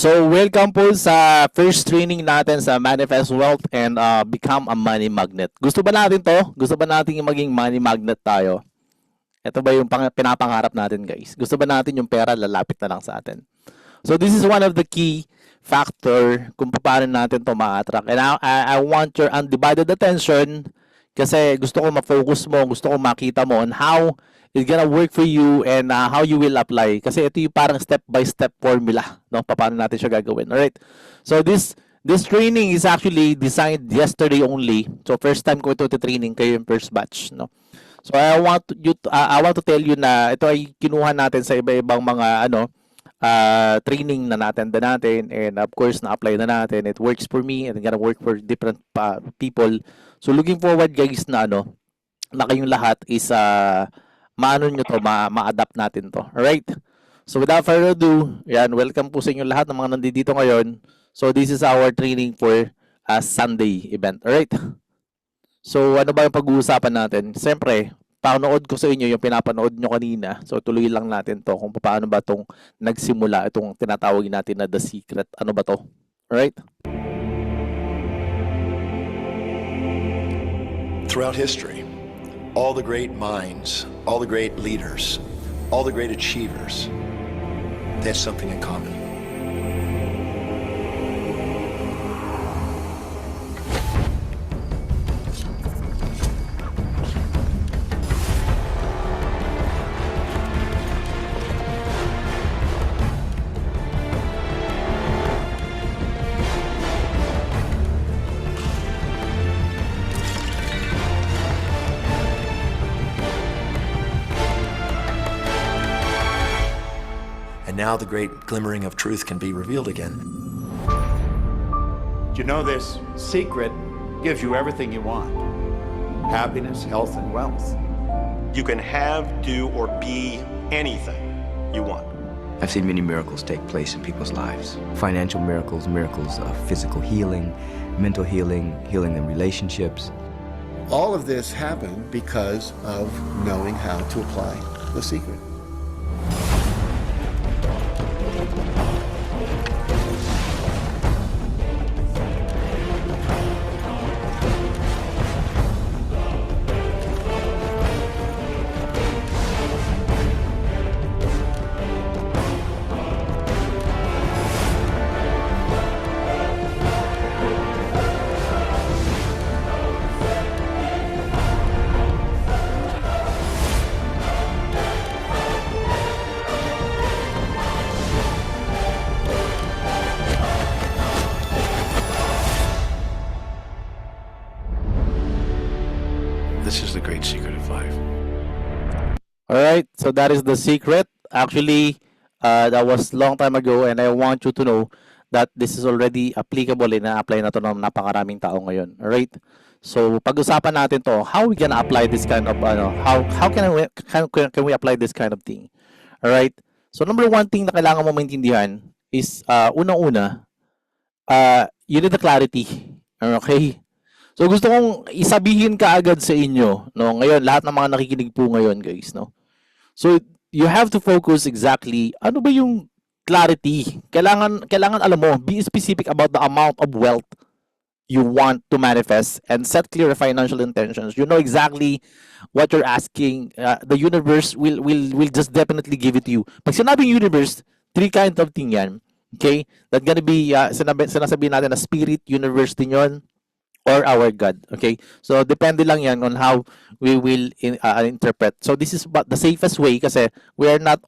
So, welcome po sa first training natin sa Manifest Wealth and Become a Money Magnet. Gusto ba natin to? Gusto ba natin yung maging money magnet tayo? Ito ba yung pinapangarap natin, guys? Gusto ba natin yung pera lalapit na lang sa atin? So, this is one of the key factor kung paano natin to ma-attract. And I want your undivided attention kasi gusto ko ma-focus mo, gusto ko makita mo on how it's gonna work for you and how you will apply. Kasi ito yung parang step-by-step formula, no? Paano natin siya gagawin. Alright? So this training is actually designed yesterday only. So first time ko ito training kayo yung first batch, no? So I want to tell you na ito ay kinuha natin sa iba-ibang mga training na natin and of course na-apply na natin. It works for me and gonna work for different people. So looking forward guys na na kayong lahat is maano nyo to, ma-adapt natin to. Alright? So without further ado, yan, welcome po sa inyo lahat ng mga nandito ngayon. So this is our training for a Sunday event. Alright? So ano ba yung pag-uusapan natin? Siyempre, panood ko sa inyo yung pinapanood nyo kanina. So tuloy lang natin to kung paano ba itong nagsimula, itong tinatawag natin na The Secret. Ano ba to? Alright? Throughout history, all the great minds, all the great leaders, all the great achievers, they have something in common. And now the great glimmering of truth can be revealed again. You know, this secret gives you everything you want. Happiness, health, and wealth. You can have, do, or be anything you want. I've seen many miracles take place in people's lives. Financial miracles, miracles of physical healing, mental healing, healing in relationships. All of this happened because of knowing how to apply the secret. This is the great secret of life. Alright, so that is the secret. Actually, that was long time ago and I want you to know that this is already applicable and na-apply na to ng napakaraming tao ngayon. Alright? So, pag-usapan natin to, how we can apply this kind of, how can we apply this kind of thing? Alright? So, number one thing na kailangan mo maintindihan is, unang-una, you need the clarity. Okay? So gusto kong isabihin kaagad sa inyo, no, ngayon lahat ng mga nakikinig po ngayon, guys, no. So you have to focus exactly ano ba yung clarity. Kailangan alam mo, be specific about the amount of wealth you want to manifest and set clear financial intentions. You know exactly what you're asking. The universe will just definitely give it to you. Pag sinabing universe, three kinds of thing yan. Okay? That's gonna be sinasabihin natin na spirit, universe din yon, or our God. Okay? So, depende lang yan on how we will interpret. So, this is the safest way kasi we're not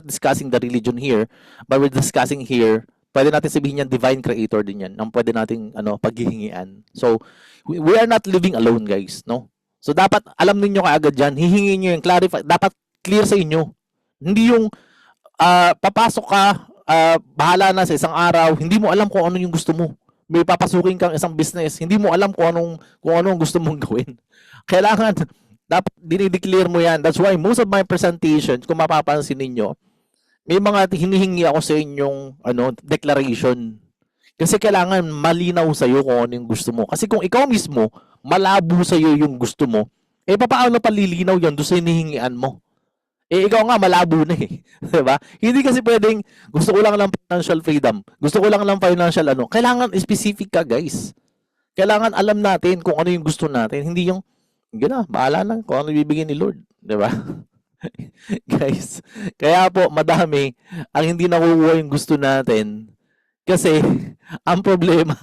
discussing the religion here, but we're discussing here, pwede natin sabihin yan, divine creator din yan, ang pwede nating paghihingian. So, we are not living alone, guys. No? So, dapat alam ninyo kaagad yan, hihingin nyo yung clarify, dapat clear sa inyo. Hindi yung papasok ka, bahala na sa isang araw, hindi mo alam kung ano yung gusto mo. May papasukin kang isang business, hindi mo alam kung anong gusto mong gawin. Kailangan, dapat dinideclare mo yan. That's why most of my presentations, kung mapapansin ninyo, may mga hinihingi ako sa inyong declaration. Kasi kailangan malinaw sa iyo kung ano yung gusto mo. Kasi kung ikaw mismo, malabo sa iyo yung gusto mo, paano palilinaw yan doon sa hinihingian mo? Eh, ikaw nga, malabo na eh. Diba? Hindi kasi pwedeng, gusto ko lang ng financial freedom. Gusto ko lang ng financial ano. Kailangan specific ka, guys. Kailangan alam natin kung ano yung gusto natin. Hindi yung, gina, bahala lang kung ano ibibigay ni Lord. Diba? Guys, kaya po, madami ang hindi nakukuha yung gusto natin. Kasi, ang problema,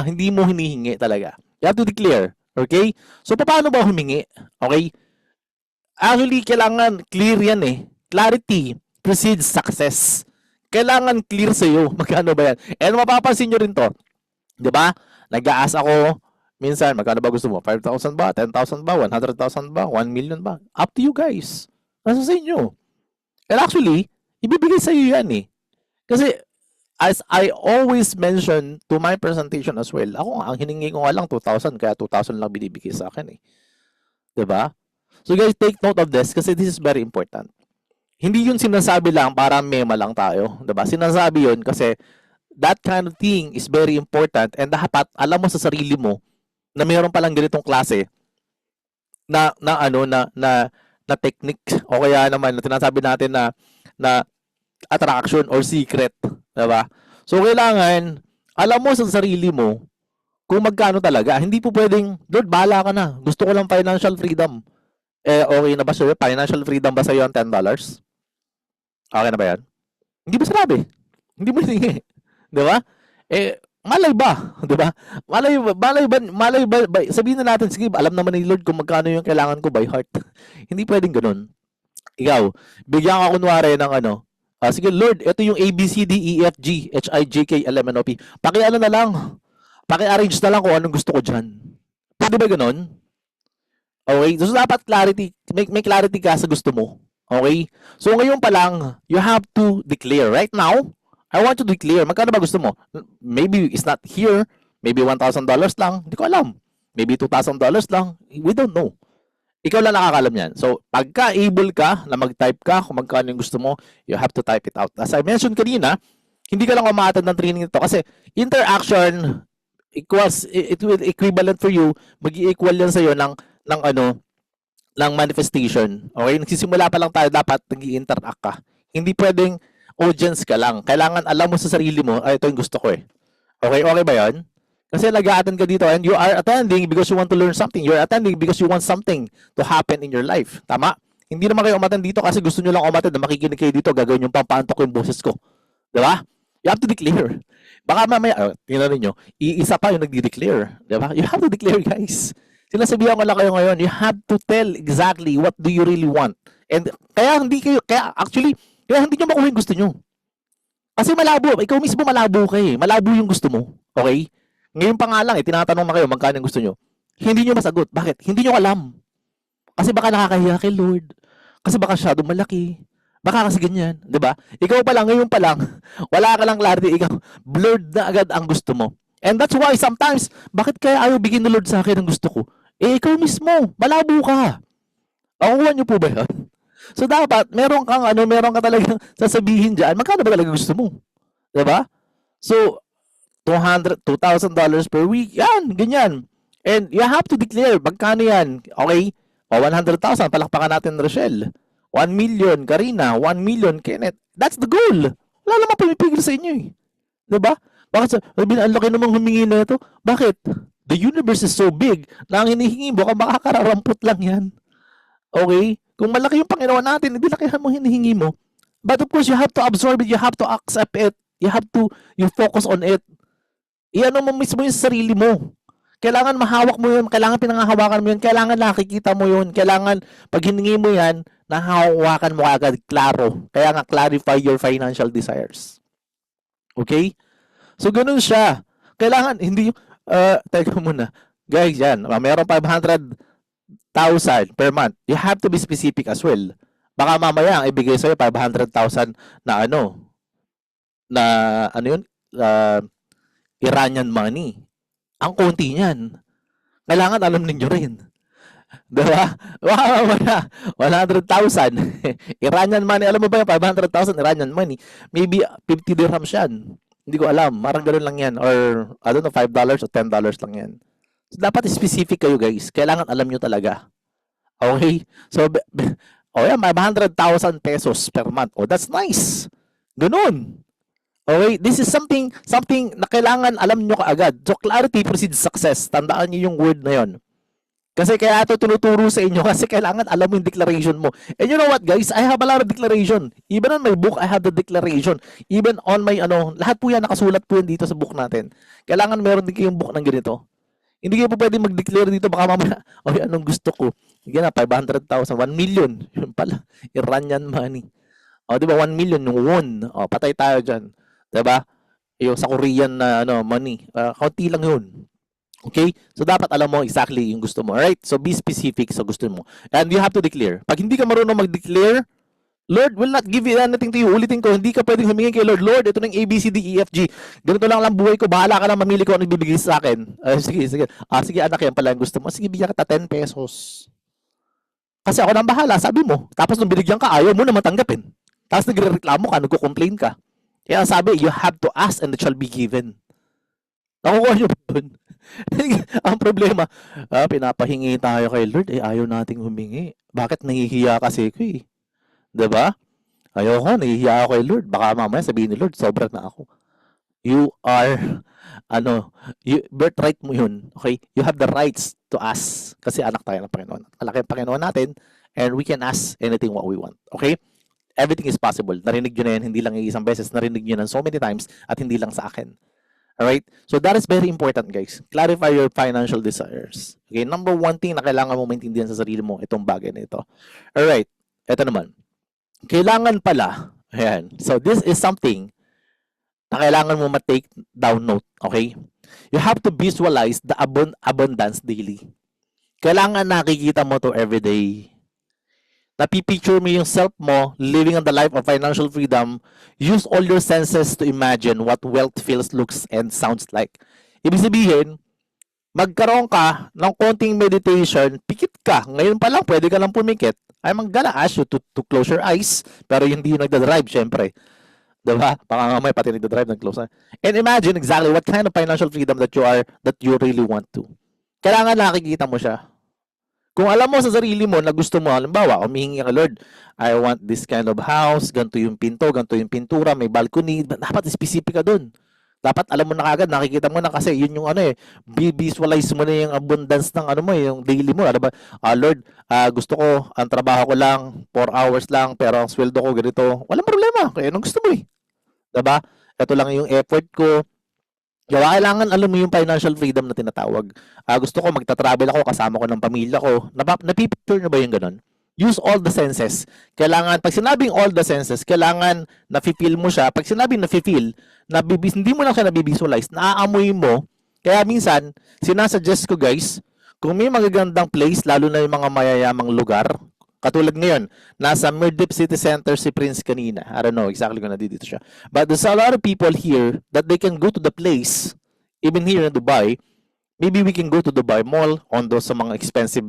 hindi mo hinihingi talaga. You have to declare. Okay? So, paano ba humingi? Okay? Actually, kailangan clear yan eh. Clarity precedes success. Kailangan clear sa'yo. Magkano ba yan? And mapapansin nyo rin to. Diba? Nag-a-ask ako, minsan, magkano ba gusto mo? 5,000 ba? 10,000 ba? 100,000 ba? 1 million ba? Up to you guys. Nasa sa inyo. And actually, ibibigay sa'yo yan eh. Kasi, as I always mention to my presentation as well, ako ang hiningi ko nga lang 2,000, kaya 2,000 lang binibigay sa akin eh. Diba? So guys, take note of this kasi this is very important. Hindi yun sinasabi lang para mema lang tayo. Diba? Sinasabi yun kasi that kind of thing is very important and dapat alam mo sa sarili mo na mayroon palang ganitong klase na technique o kaya naman na tinasabi natin na attraction or secret. Diba? So kailangan alam mo sa sarili mo kung magkano talaga. Hindi po pwedeng, Lord, bahala ka na. Gusto ko lang financial freedom. Eh, okay na ba sa'yo? Financial freedom ba sa'yo ang $10? Okay na ba yan? Hindi ba sinabi? Hindi mo hiningi. Di ba? Eh, malay ba? Di ba? Malay ba? Sabihin na natin, sige, alam naman ni Lord kung magkano yung kailangan ko by heart. Hindi pwedeng ganun. Ikaw, bigyan ka kunwari ng ano, sige, Lord, ito yung A, B, C, D, E, F, G, H, I, J, K, L, M, N, O, P. Paki-ano na lang. Paki-arrange na lang kung anong gusto ko dyan. Pwede ba ganun? Okay? So, dapat clarity. May clarity ka sa gusto mo. Okay? So, ngayon pa lang, you have to declare. Right now, I want to declare. Magkano ba gusto mo? Maybe it's not here. Maybe $1,000 lang. Hindi ko alam. Maybe $2,000 lang. We don't know. Ikaw lang nakakalam yan. So, pagka able ka na mag-type ka kung magkano yung gusto mo, you have to type it out. As I mentioned kanina, hindi ka lang umaatid ng training nito kasi interaction equals, it will equivalent for you, mag-i-equal yan sa'yo ng manifestation. Okay? Nagsisimula pa lang tayo, dapat nag-i-interact ka. Hindi pwedeng audience ka lang. Kailangan alam mo sa sarili mo, ito yung gusto ko eh. Okay? Okay ba yan? Kasi nag-a-attend ka dito and you are attending because you want to learn something. You're attending because you want something to happen in your life. Tama? Hindi naman kayo umattend dito kasi gusto nyo lang umattend na makikinig kayo dito, gagawin yung pampaantok yung boses ko. Diba? You have to declare. Baka mamaya, tingnan ninyo, iisa pa yung nagdi-declare. Diba? You have to declare, guys. Sinasabihan ko lang kayo ngayon, you have to tell exactly what do you really want. And kaya hindi nyo makuha yung gusto nyo. Kasi malabo, ikaw mismo malabo ka eh. Malabo yung gusto mo. Okay? Ngayon pa nga lang, tinatanong na kayo magkano yung gusto nyo. Hindi nyo masagot. Bakit? Hindi nyo alam. Kasi baka nakakahiya kay Lord. Kasi baka masyadong malaki. Baka kasi ganyan. Diba? Ikaw pa lang, ngayon pa lang, wala ka lang clarity. Ikaw, blurred na agad ang gusto mo. And that's why sometimes, bakit kaya ayaw bigyan ni Lord sa akin ang gusto ko? Eh, ikaw mismo, malabo ka. Nakukuha niyo po ba yan? So, dapat, meron ka talagang sasabihin dyan, magkano ba talaga gusto mo? Diba? So, $2,000 per week, yan, ganyan. And you have to declare, magkano yan? Okay? O, 100,000, palakpakan natin, Rochelle. 1 million, Karina. 1 million, Kenneth. That's the goal. Wala naman pumipigil sa inyo eh. Diba? Bakit sabihin, ang laki namang humingi na ito? Bakit? The universe is so big na ang hinihingi mo, makakararampot lang yan. Okay? Kung malaki yung Panginoon natin, hindi lakihan mo hinihingi mo. But of course, you have to absorb it, you have to accept it, you focus on it. Iano mo mismo yung sarili mo. Kailangan mahawak mo yun, kailangan pinangahawakan mo yun, kailangan nakikita mo yun, kailangan pag hiningi mo yan, nahawakan mo agad, klaro. Kaya nga, clarify your financial desires. Okay? So, ganun siya. Kailangan, hindi, teka muna. Guys, yan, mayroon 500,000 per month. You have to be specific as well. Baka mamaya, ang ibigay sa'yo, 500,000 na yun? Iranian money. Ang konti niyan. Kailangan alam ninyo rin. Diba? Wow, 100,000. Iranian money. Alam mo ba yung 500,000 Iranian money? Maybe 50 dirhams yan. Hindi ko alam. Marang ganoon lang yan. Or, I don't know, $5 or $10 lang yan. So, dapat specific kayo, guys. Kailangan alam nyo talaga. Okay? So, O yan, 500,000 pesos per month. O that's nice. Ganun. Okay, this is something na kailangan alam nyo kaagad. So clarity precedes success. Tandaan nyo yung word na yon. Kasi kaya ito tinuturo sa inyo kasi kailangan alam mo yung declaration mo. And you know what guys, I have a lot of declaration. Even on my book, I have the declaration. Even on my lahat po yan, nakasulat po yan dito sa book natin. Kailangan meron din kayong book ng ganito. Hindi kayo po pwede mag-declare dito, baka mamaya, okay, anong gusto ko? Sige na, 500,000, 1 million. Yun pala, Iranian money. O, di ba, 1 million, yung won. O, patay tayo dyan. Diba? Yung sa Korean na money. Kaunti lang yun. Okay? So, dapat alam mo exactly yung gusto mo. Alright? So, be specific sa gusto mo. And you have to declare. Pag hindi ka marunong mag-declare, Lord will not give you anything to you. Ulitin ko, hindi ka pwedeng humingi kay Lord. Lord, ito ng A, B, C, D, E, F, G. Ganito lang buhay ko. Bahala ka lang mamili ko ano ibibigay sa akin. Sige. Sige anak, yan pala ang gusto mo. Sige, bigyan kita 10 pesos. Kasi ako nang bahala, sabi mo. Tapos nung binigyan ka, ayaw mo na matanggapin. Tapos nagre-reklamo ka, nagko-complain ka. Kaya sabi, you have to ask and it shall be given. Nakukuha nyo ba yun? Ang problema, pinapahingi tayo kay Lord, ayaw nating humingi. Bakit nahihiya kasi ko eh? Diba? Ayoko, nahihiya ako kay Lord. Baka mamaya sabihin ni Lord, sobra na ako. You are, birthright mo yun. Okay? You have the rights to ask. Kasi anak tayo ng Panginoon. Malaki ang Panginoon natin and we can ask anything what we want. Okay? Everything is possible. Narinig nyo na yan, hindi lang isang beses. Narinig nyo na so many times at hindi lang sa akin. Alright? So that is very important, guys. Clarify your financial desires. Okay? Number one thing na kailangan mo maintindihan sa sarili mo, itong bagay na ito. Alright? Ito naman. Kailangan pala, ayan. So this is something na kailangan mo ma-take down note. Okay? You have to visualize the abundance daily. Kailangan nakikita mo to everyday. Napipicture mo yung self mo living on the life of financial freedom. Use all your senses to imagine what wealth feels, looks, and sounds like. Ibig sabihin, magkaroon ka ng konting meditation, pikit ka. Ngayon pa lang, pwede ka lang pumikit. I'm gonna ask you to close your eyes, pero hindi yung nagdadrive, syempre. Diba? Baka nga may pati nagdadrive, nag-close na. And imagine exactly what kind of financial freedom that you really want to. Kailangan nakikita mo siya. Kung alam mo sa sarili mo na gusto mo, halimbawa, humihingi ka, Lord, I want this kind of house, ganito yung pinto, ganito yung pintura, may balcony, dapat specific ka dun. Dapat alam mo na kagad, nakikita mo na kasi yun yung visualize mo na yung abundance ng yung daily mo. Ano ba? Lord, gusto ko, ang trabaho ko lang, 4 hours lang, pero ang sweldo ko ganito. Walang problema, kaya anong gusto mo eh. Diba? Ito lang yung effort ko. Kailangan alam mo yung financial freedom na tinatawag. Gusto ko magta-travel ako kasama ko ng pamilya ko. Napipicture nyo ba yung ganun? Use all the senses. Kailangan, pag sinabing all the senses, kailangan nafe-feel mo siya. Pag sinabing nafe-feel, hindi mo lang siya nabivisualize, naaamoy mo. Kaya minsan, sinasuggest ko guys, kung may magagandang place, lalo na yung mga mayayamang lugar, katulad ngayon, nasa Mirdip City Center si Prince kanina. I don't know exactly kung nandito siya. But there's a lot of people here that they can go to the place, even here in Dubai. Maybe we can go to Dubai Mall on those sa mga expensive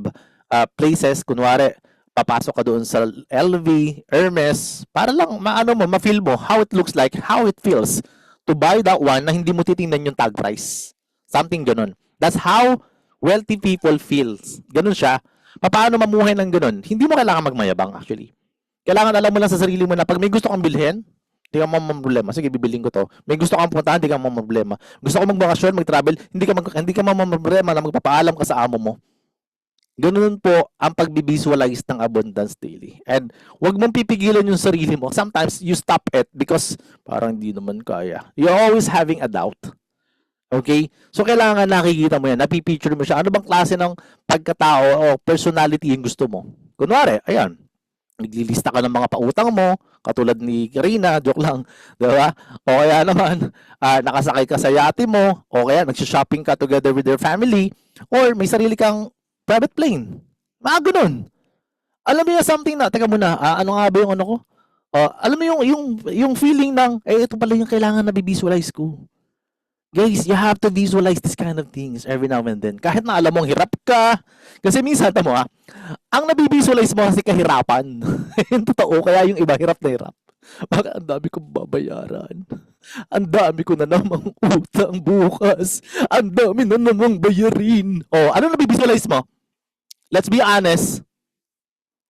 places. Kunwari, papasok ka doon sa LV, Hermes, para lang ma-feel mo how it looks like, how it feels to buy that one na hindi mo titingnan yung tag price. Something ganun. That's how wealthy people feels. Ganun siya. Paano mamuhay ng ganun? Hindi mo kailangan magmayabang actually. Kailangan alam mo lang sa sarili mo na pag may gusto kang bilhin, hindi ka mamamroblema. Sige, bibiling ko to. May gusto kang puntahan, hindi ka mamamroblema. Gusto ko magbakasyon, mag-travel, hindi ka mamamroblema na magpapaalam ka sa amo mo. Ganun po ang pag-visualize ng abundance daily. And wag mong pipigilan yung sarili mo. Sometimes you stop it because parang hindi naman kaya. You're always having a doubt. Okay? So, kailangan nakikita mo yan. Napipicture mo siya. Ano bang klase ng pagkatao o personality yung gusto mo? Kunwari, ayan, naglilista ka ng mga pautang mo, katulad ni Karina, joke lang, diba? O kaya naman, nakasakay ka sa yate mo, o kaya nagsha-shopping ka together with your family, or may sarili kang private plane. Mga ganun. Alam mo yung something na, teka muna, ano nga ba yung ano ko? Alam mo yung feeling ng, ito pala yung kailangan na bivisualize ko. Guys, you have to visualize this kind of things every now and then. Kahit na alam mong hirap ka. Kasi minsan, tamo ang nabivisualize mo kasi kahirapan. Yung totoo, kaya yung iba hirap na hirap. Baka ang dami kong babayaran. Ang dami ko na namang utang bukas. Ang dami na namang bayarin. Ano nabivisualize mo? Let's be honest.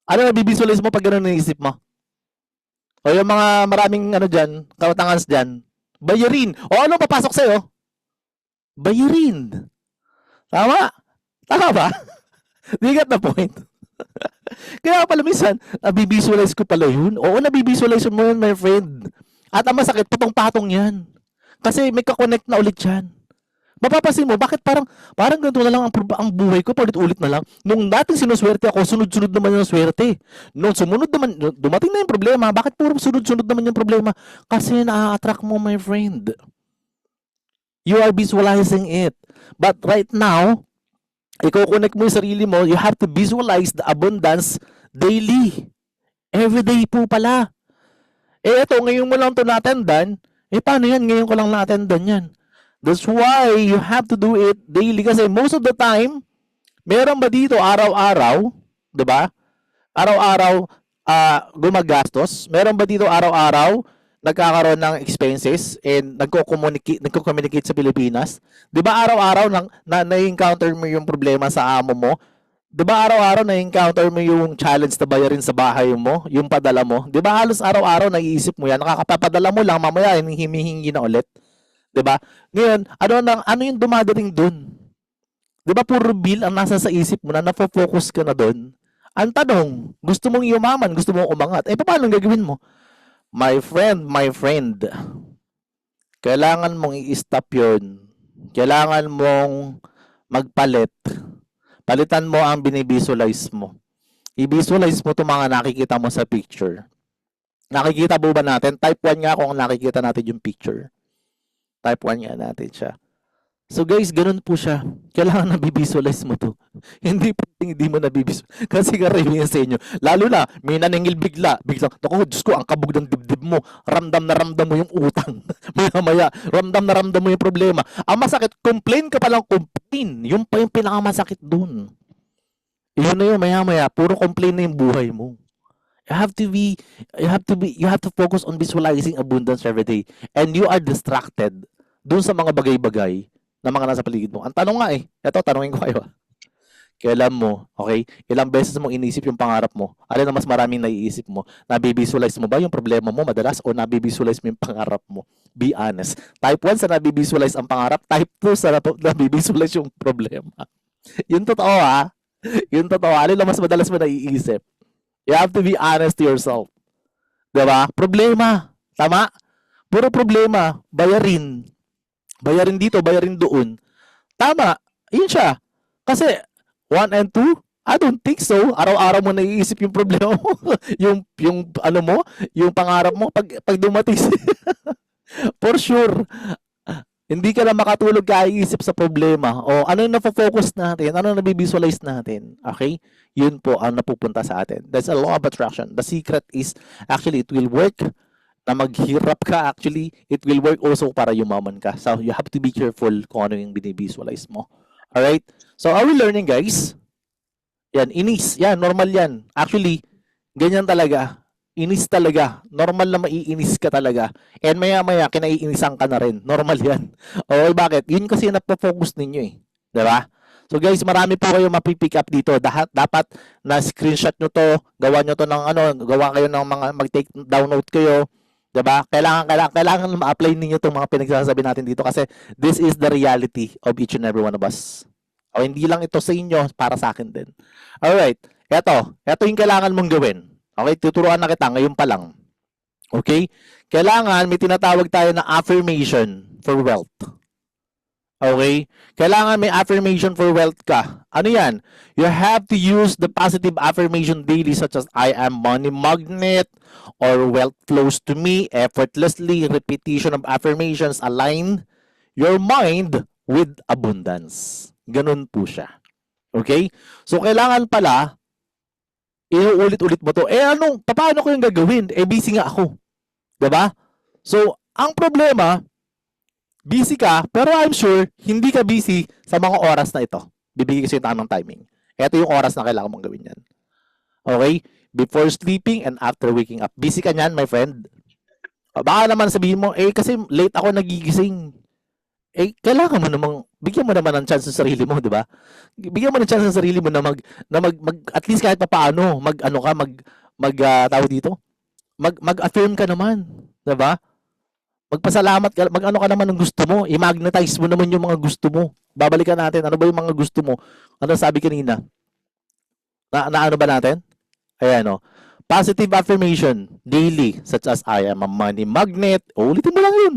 Ano nabibisualize mo pag gano'n naisip mo? O yung mga maraming ano dyan, kautangas dyan, bayarin. O ano papasok sa'yo? Bayarin. Tama? Tama ba? Do you get the point? Kaya pala minsan, nabibisualize ko pala yun. Oo, nabibisualize mo yun, my friend. At ang masakit, patong-patong yan. Kasi may kakonect na ulit yan. Mapapasin mo, bakit parang ganito na lang ang buhay ko, paulit-ulit na lang. Nung dating sinuswerte ako, sunod-sunod naman yung swerte. Nung sumunod naman, dumating na yung problema, bakit puro sunod-sunod naman yung problema? Kasi na-attract mo, my friend. You are visualizing it. But right now, i-connect mo yung sarili mo, you have to visualize the abundance daily. Every day po pala. Eto, ngayon mo lang ito na-attendan, paano yan? Ngayon ko lang na-attendan yan. That's why you have to do it daily. Kasi most of the time, meron ba dito araw-araw, di ba? Araw-araw gumagastos. Meron ba dito araw-araw nagkakaroon ng expenses and nagko-communicate sa Pilipinas? Di ba araw-araw na-encounter mo yung problema sa amo mo? Di ba araw-araw na-encounter mo yung challenge na bayarin sa bahay mo, yung padala mo? Di ba halos araw-araw naiisip mo yan? Nakakapapadala mo lang, mamaya himihingi na ulit. 'Di ba? Ngayon, ano yung dumadating doon? 'Di ba puro bill ang nasa sa isip mo na nafo-focus ka na doon? Ang tanong, gusto mong yumaman, gusto mong umangat. Paano gagawin mo? My friend, kailangan mong i-stop 'yon. Kailangan mong magpalit. Palitan mo ang binivisualize mo. I-visualize mo 'tong mga nakikita mo sa picture. Nakikita po ba natin? Type 1 nga kung nakikita natin yung picture. Type 1 nga natin siya. So guys, ganun po siya. Kailangan nabibisualize mo to. Hindi mo nabibisualize. Kasi karamihan sa inyo. Lalo na, may naningil biglang, naku, Diyos ko, ang kabog ng dibdib mo. Ramdam na ramdam mo yung utang. Maya-maya, ramdam na ramdam mo yung problema. Ang masakit, complain ka palang complain. Yung pa yung pinakamasakit dun. Yun na yun, maya-maya, puro complain na yung buhay mo. You have to focus on visualizing abundance every day. And you are distracted dun sa mga bagay-bagay na mga nasa paligid mo. Ang tanong nga eto, tanongin ko kayo. Kailan mo, okay? Ilang beses mo inisip yung pangarap mo? Alin na mas maraming naiisip mo? Nabivisualize mo ba yung problema mo madalas o nabivisualize mo yung pangarap mo? Be honest. Type 1 sa nabivisualize ang pangarap, type 2 sa nabivisualize yung problema. Yung totoo Yung totoo. Alin na mas madalas mo naiisip? You have to be honest to yourself. Diba? Problema. Tama? Puro problema. Bayarin. Bayarin dito, bayarin doon. Tama. Yun siya. Kasi, 1 and 2, I don't think so. Araw-araw mo naiisip yung problema mo. yung ano mo, yung pangarap mo, pag dumating. For sure. Hindi ka na makatulog kaiisip sa problema. O ano yung nafo-focus natin? Ano yung nabivisualize natin? Okay? Yun po ang napupunta sa atin. That's a law of attraction. The secret is, actually, it will work na maghirap ka, actually, it will work also para yumaman ka. So, you have to be careful kung ano yung binivisualize mo. Alright? So, are we learning, guys? Yan, inis. Yan, normal yan. Actually, ganyan talaga. Inis talaga. Normal na maiinis ka talaga. And maya-maya, kinaiinisan ka na rin. Normal yan. Okay, bakit? Yun kasi napofocus ninyo Diba? So guys, marami po kayo mapipick up dito. Dapat na screenshot nyo to, gawa nyo to ng gawa kayo ng mga mag-take down note kayo. Diba? Kailangan ma-apply ninyo itong mga pinagsasabi natin dito kasi this is the reality of each and every one of us. O hindi lang ito sa inyo, para sa akin din. Alright. Ito yung kailangan mong gawin. Okay, tuturuan na kita ngayon pa lang. Okay? Kailangan may tinatawag tayo na affirmation for wealth. Okay? Kailangan may affirmation for wealth ka. Ano yan? You have to use the positive affirmation daily such as I am money magnet or wealth flows to me effortlessly. Repetition of affirmations align your mind with abundance. Ganun po siya. Okay? So, kailangan pala inuulit-ulit mo to. Paano ko yung gagawin? Busy nga ako. Diba? So, ang problema, busy ka, pero I'm sure, hindi ka busy sa mga oras na ito. Bibigay ko sa tamang timing. Ito yung oras na kailangan mong gawin yan. Okay? Before sleeping and after waking up. Busy ka niyan, my friend. Baka naman sabihin mo, kasi late ako nagigising. kailangan mo namang bigyan mo naman ng chance sa sarili mo, 'di ba? Bigyan mo ng chance sa sarili mo na mag at least kahit papaano mag-ano ka, tawag dito, mag-affirm ka naman, 'di ba? Magpasalamat ka, mag-ano ka naman ng gusto mo, i-magnetize mo naman yung mga gusto mo. Babalikan natin, ano ba yung mga gusto mo? Ano sabi kanina? Na ano ba natin? Ayan, oh. Positive affirmation daily, such as I am a money magnet. Ulitin mo lang yun.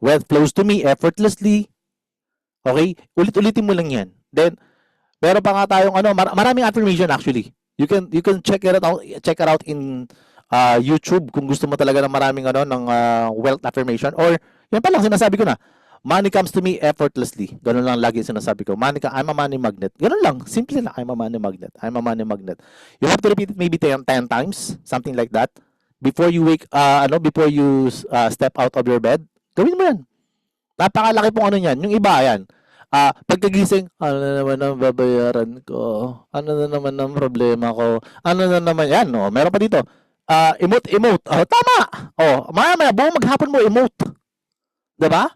Wealth flows to me effortlessly. Okay? Ulit-ulitin mo lang yan. Then, meron pa nga tayong ano, maraming affirmation actually. You can check it out in YouTube kung gusto mo talaga ng maraming ano ng wealth affirmation, or yan pa lang sinasabi ko na. Money comes to me effortlessly. Ganun lang lagi sinasabi ko. I'm a money magnet. Ganun lang. Simple lang. I'm a money magnet. I'm a money magnet. You have to repeat it maybe 10 times. Something like that. Before you before you step out of your bed. Gawin mo yan. Napakalaki pong ano yan. Yung iba, yan. Pagkagising, ano na naman ang babayaran ko? Ano na naman ang problema ko? Ano na naman yan? Oh, meron pa dito. Emote. Oh, tama. Oh, maya buong maghapon mo emote. 'Di ba?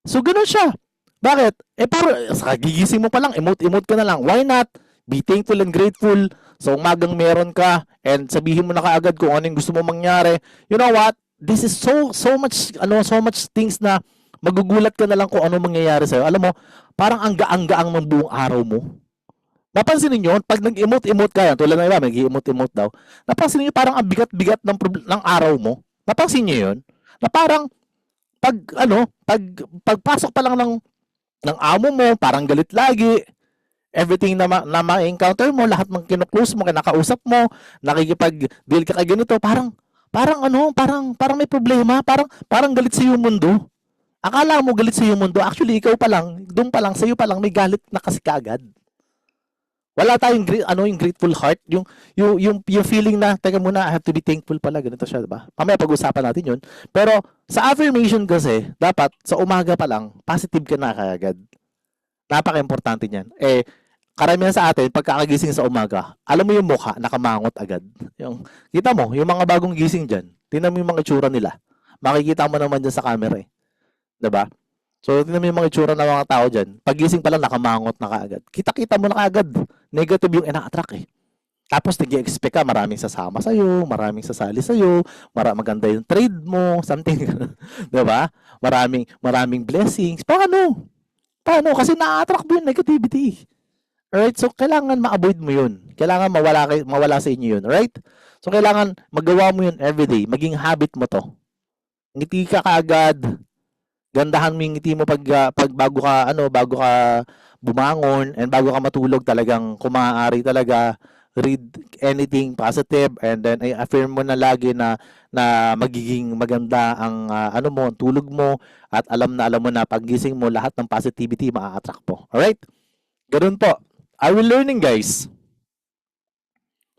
So, ganoon siya. Bakit? Puro, gigising mo pa lang, emote ka na lang. Why not? Be thankful and grateful. So, umagang meron ka, and sabihin mo na kaagad kung ano yung gusto mo mangyari. You know what? This is so much things na magugulat ka na lang kung ano mangyayari sa'yo. Alam mo, parang ang gaang-gaang ng buong araw mo. Napansin niyo, pag nag-emote ka yan, tulad ng iba, nag-emote daw. Napansin niyo parang ang bigat-bigat ng araw mo. Napansin niyo 'yun? Na parang pagpasok pa lang ng amo mo, parang galit lagi. Everything na ma-encounter mo, lahat ng kinu-close mo, kinakausap mo, nakikipag-deal ka kay ganito, parang may problema, parang galit sa yung mundo. Akala mo galit sa yung mundo, actually ikaw pa lang, doon pa lang sa iyo pa lang may galit na kasi kaagad. Wala tayong yung grateful heart, yung feeling na teka muna, I have to be thankful pala, ganito siya, 'di ba? Mamaya pag-usapan natin 'yun. Pero sa affirmation kasi, dapat sa umaga pa lang positive ka na kaagad. Napaka-importante niyan. Karamihan sa atin pagkakagising sa umaga, alam mo yung mukha nakamangot agad. Yung kita mo, yung mga bagong gising diyan, tingnan mo yung mga itsura nila. Makikita mo naman diyan sa camera 'di ba? So, tingnan mo yung mga itsura ng mga tao dyan. Pagising pa lang, nakamangot na kaagad. Kita mo na kaagad. Negative yung ina-attract Tapos, nag-expect ka, maraming sasama sa'yo, maraming sasali sa'yo, maganda yung trade mo, something. Diba? Maraming blessings. Paano? Kasi na-attract mo yung negativity. Alright? So, kailangan ma-avoid mo yun. Kailangan mawala sa inyo yun. Alright? So, kailangan magawa mo yun everyday. Maging habit mo to. Ngiti ka kaagad. Gandahan mo yung ngiti mo pag bago ka bumangon and bago ka matulog, talagang kung maaari talaga read anything positive, and then affirm mo na lagi na magiging maganda ang tulog mo, at alam mo na paggising mo lahat ng positivity maa-attract po. Alright? Ganun po. Are we learning, guys?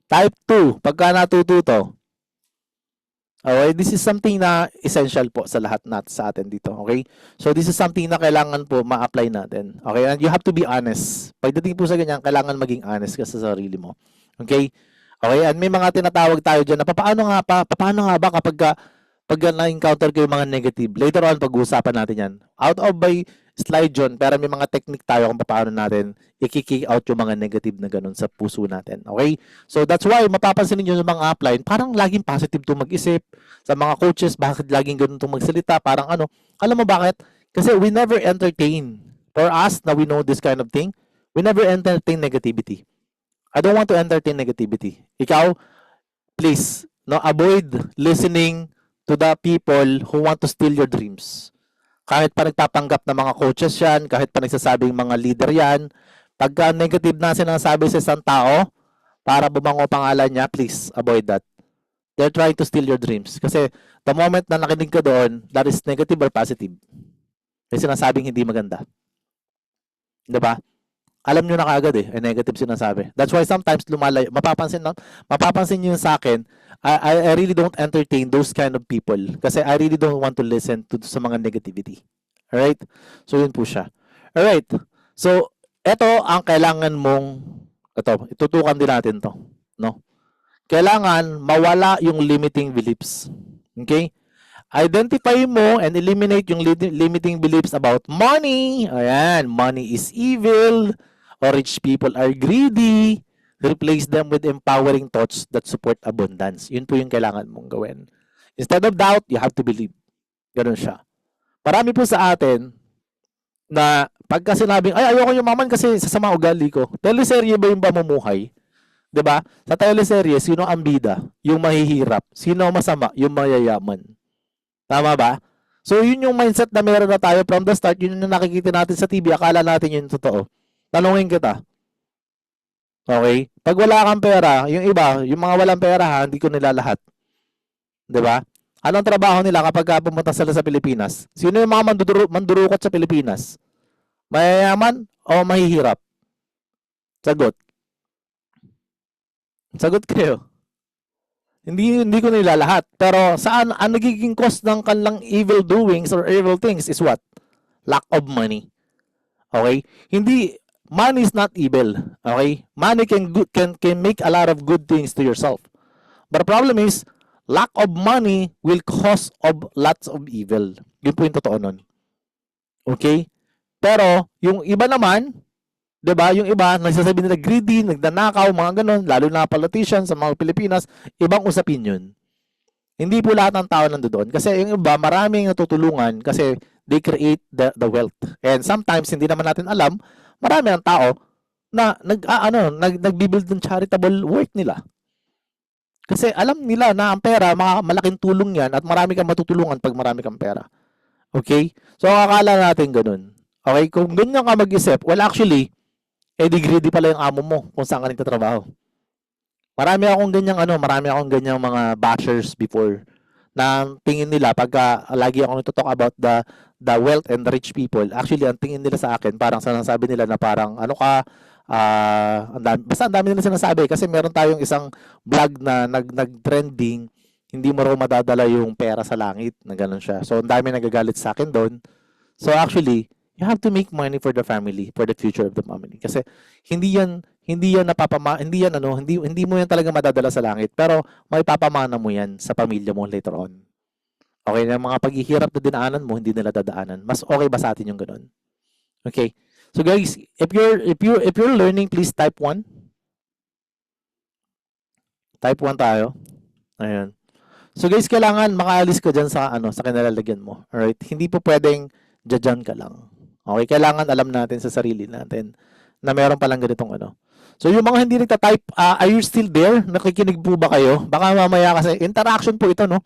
Type 2, pagka natuto to. Okay, this is something na essential po sa lahat sa atin dito, okay? So this is something na kailangan po ma-apply natin. Okay? And you have to be honest. Pagdating po sa ganyan, kailangan maging honest ka sa sarili mo. Okay? Okay, and may mga tinatawag tayo diyan na paano nga ba kapag na-encounter ko yung mga negative. Later on pag-uusapan natin 'yan. Out of by slide John, pero may mga technique tayo kung paano natin i-kick out yung mga negative na ganun sa puso natin. Okay? So that's why mapapansin niyo yung mga upline, parang laging positive to mag-isip. Sa mga coaches, bakit laging ganun to magsalita? Parang alam mo bakit? Kasi we never entertain. For us, na we know this kind of thing, we never entertain negativity. I don't want to entertain negativity. Ikaw, please, avoid listening to the people who want to steal your dreams. Kahit pa nagpapanggap na mga coaches yan, kahit pa nagsasabing mga leader yan, pagka negative na sinasabi sa isang tao, para bumango pangalan niya, please, avoid that. They're trying to steal your dreams. Kasi the moment na nakinig ka doon, that is negative or positive. May sinasabing hindi maganda. Diba? Alam nyo na kaagad negative sinasabi. That's why sometimes lumalayo. Mapapansin nyo sa akin, I really don't entertain those kind of people kasi I really don't want to listen to sa mga negativity. Alright? So, yun po siya. Alright. So, ito ang kailangan mong, itutukan din natin to. No? Kailangan mawala yung limiting beliefs. Okay? Identify mo and eliminate yung limiting beliefs about money. Ayan, money is evil, or rich people are greedy. Replace them with empowering thoughts that support abundance. Yun po yung kailangan mong gawin. Instead of doubt, you have to believe. Ganun siya. Marami po sa atin na pagka sinabing, ay, ayoko yumaman kasi sasama ugali ko. Teleserye ba yung pamumuhay? 'Di ba? Sa teleserye, sino ang bida? Yung mahihirap. Sino ang masama? Yung mayayaman. Tama ba? So, yun yung mindset na meron na tayo from the start. Yun yung nakikita natin sa TV. Akala natin yun totoo. Tanungin kita. Okay? Pag wala kang pera, yung iba, yung mga walang pera ha, hindi ko nila lahat. 'Di ba? Anong trabaho nila kapag pumunta sila sa Pilipinas? Sino yung mga mandurukot sa Pilipinas? Mayayaman o mahihirap? Sagot. Sagot kayo. Hindi ko nila lahat. Pero saan ang nagiging cause ng kanilang evil doings or evil things is what? Lack of money. Okay? Money is not evil. Okay? Money can make a lot of good things to yourself. But the problem is, lack of money will cause of lots of evil. Yun po yung totoo nun. Okay? Pero, yung iba naman, 'di ba? Yung iba, nagsasabi nila greedy, nagdanakaw, mga ganun, lalo na politicians sa mga Pilipinas, ibang usapin yun. Hindi po lahat ng tao nandoon. Kasi yung iba, maraming natutulungan kasi they create the wealth. And sometimes, hindi naman natin alam, marami ang tao na nagbi-build ng charitable work nila. Kasi alam nila na ang pera, malaking tulong yan at marami kang matutulungan pag marami kang pera. Okay? So, akala natin ganun. Okay? Kung ganyan ka mag-isip, well, actually, di greedy pala yung amo mo kung saan ka nagtatrabaho. Marami akong ganyang mga bashers before na tingin nila pagka lagi ako nagto-talk about the wealth and the rich people. Actually, ang tingin nila sa akin, parang sinasabi nila na parang basta ang dami nila sinasabi kasi meron tayong isang vlog na nag-trending, hindi mo raw madadala yung pera sa langit, na ganun siya. So, ang dami nagagalit sa akin doon. So, actually, you have to make money for the family, for the future of the family. Kasi hindi mo yan talaga madadala sa langit, pero may papamana mo yan sa pamilya mo later on. Okay, na mga paghihirap na dinaanan mo, hindi nila dadaanan. Mas okay ba sa atin yung ganun? Okay. So guys, if you're learning, please type 1. Type 1 tayo. Ayun. So guys, kailangan makaalis ka diyan sa kinalalagyan mo. All right? Hindi po pwedeng diyan ka lang. Okay, kailangan alam natin sa sarili natin na meron palang ganitong So yung mga hindi nagta-type, are you still there? Nakikinig po ba kayo? Baka mamaya kasi interaction po ito, no?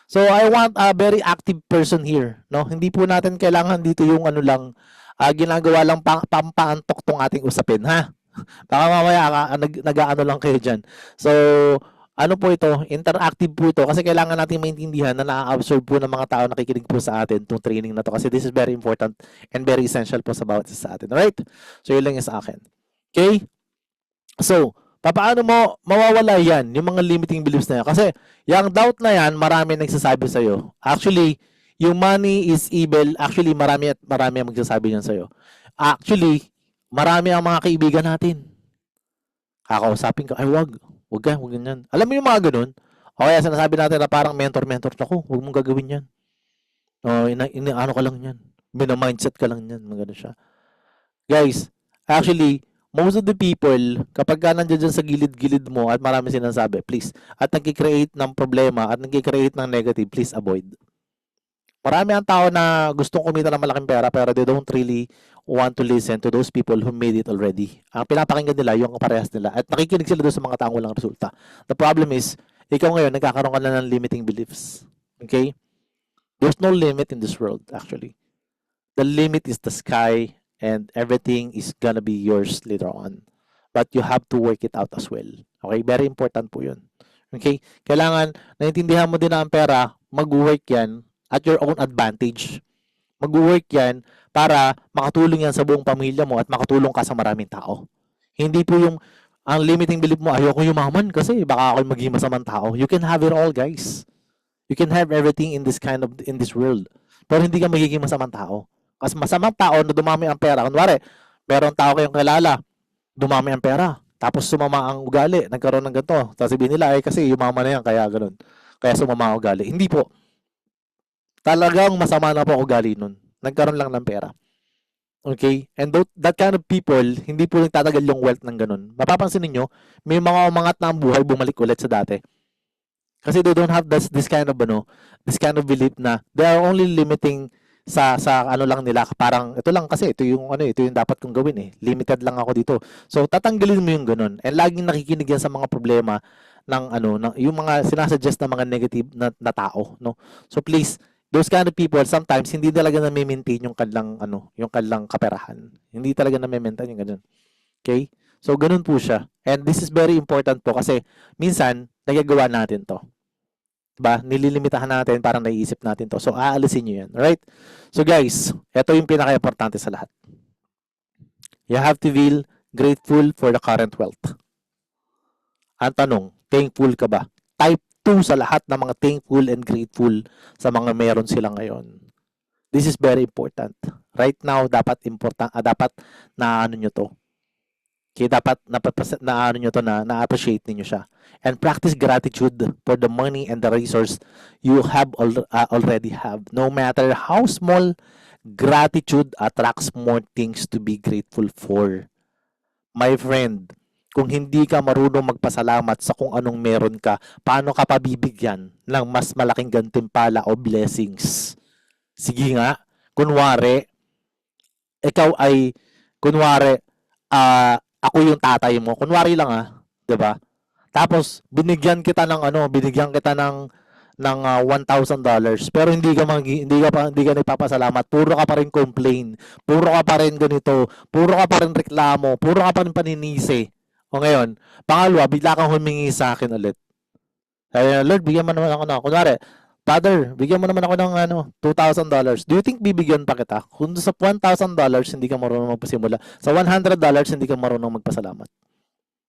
So I want a very active person here, no? Hindi po natin kailangan dito yung ginagawa lang pampaantok tong ating usapin, ha? Baka mamaya nag-aano lang kayo diyan. So ano po ito? Interactive po ito kasi kailangan natin maintindihan na na-absorb po ng mga tao nakikinig po sa atin itong training na to kasi this is very important and very essential po sa bawat isa sa atin. Alright? So, yun lang yung sa akin. Okay? So, paano mo mawawala yan, yung mga limiting beliefs na yan? Kasi, yung doubt na yan, marami nagsasabi sa'yo. Actually, yung money is evil, actually, marami ang magsasabi yan sa'yo. Actually, marami ang mga kaibigan natin. Kakausapin ka, ay wag ganyan. Alam mo yung mga ganun? O kaya sinasabi natin na parang mentor ako, huwag mong gagawin yan. O, ano ka lang yan. Mindset ka lang yan. Mga ganun siya. Guys, actually, most of the people, kapag ka nandiyan dyan sa gilid-gilid mo at marami sinasabi, please, at nagkikreate ng problema at nagkikreate ng negative, please avoid. Marami ang tao na gustong kumita ng malaking pera pero they don't really want to listen to those people who made it already. Ang pinapakinggan nila yung parehas nila at nakikinig sila doon sa mga taong walang resulta. The problem is, ikaw ngayon nagkakaroon ka na ng limiting beliefs. Okay? There's no limit in this world actually. The limit is the sky and everything is gonna be yours later on. But you have to work it out as well. Okay? Very important po yun. Okay? Kailangan naintindihan mo din na ang pera, mag-work yan at your own advantage. Mag-work yan para makatulong yan sa buong pamilya mo at makatulong ka sa maraming tao. Hindi po yung ang limiting belief mo, ayoko yumaman kasi baka ako maging masamang tao. You can have it all, guys. You can have everything in this world. Pero hindi ka magiging masamang tao. Kasi masamang tao na dumami ang pera. Kunwari, meron tao kayong kilala, dumami ang pera. Tapos sumama ang ugali, nagkaroon ng ganito. Sasabihin nila, kasi yumaman na yan, kaya ganun. Kaya sumama ang ugali. Hindi po. Talagang masama na po ugali nun. Nagkaroon lang ng pera. Okay? And that kind of people, hindi po nagtatagal yung wealth ng ganun. Mapapansin niyo, may mga umangat na ang buhay, bumalik ulit sa dati. Kasi they don't have this kind of this kind of belief na they are only limiting sa ano lang nila, parang ito lang kasi ito yung dapat kong gawin eh. Limited lang ako dito. So tatanggalin mo yung ganun. And laging nakikinig yan sa mga problema ng yung mga sinasuggest na mga negative na tao, no? So please, those kind of people sometimes hindi talaga na-maintain yung kanilang kaperahan. Hindi talaga na-maintain yung ganun. Okay? So ganun po siya. And this is very important po kasi minsan nagagawa natin to. Diba? Nililimitahan natin, parang naiisip natin to. So, aalisin nyo yan. Alright? So, guys, ito yung pinaka-importante sa lahat. You have to feel grateful for the current wealth. Ang tanong, thankful ka ba? Type 2 sa lahat ng mga thankful and grateful sa mga meron sila ngayon. This is very important. Right now, dapat na nyo to. Okay, dapat na-appreciate ninyo siya. And practice gratitude for the money and the resource you have already have. No matter how small, gratitude attracts more things to be grateful for. My friend, kung hindi ka marunong magpasalamat sa kung anong meron ka, paano ka pabibigyan ng mas malaking gantimpala o blessings? Sige nga, kunwari, ako yung tatay mo. Kunwari lang 'di ba? Tapos binigyan kita ng $1,000 pero hindi ka nagpapasalamat. Puro ka pa rin complain. Puro ka pa rin ganito. Puro ka pa rin reklamo. Puro ka pa rin paninisi. O ngayon, pangalawa, bigla kang humingi sa akin ulit. Sabi, Lord, bigyan mo naman ako kunwari, Father, bigyan mo naman ako ng $2,000. Do you think bibigyan pa kita? Kung sa $1,000 hindi ka marunong magpasimula, sa $100 hindi ka marunong magpasalamat.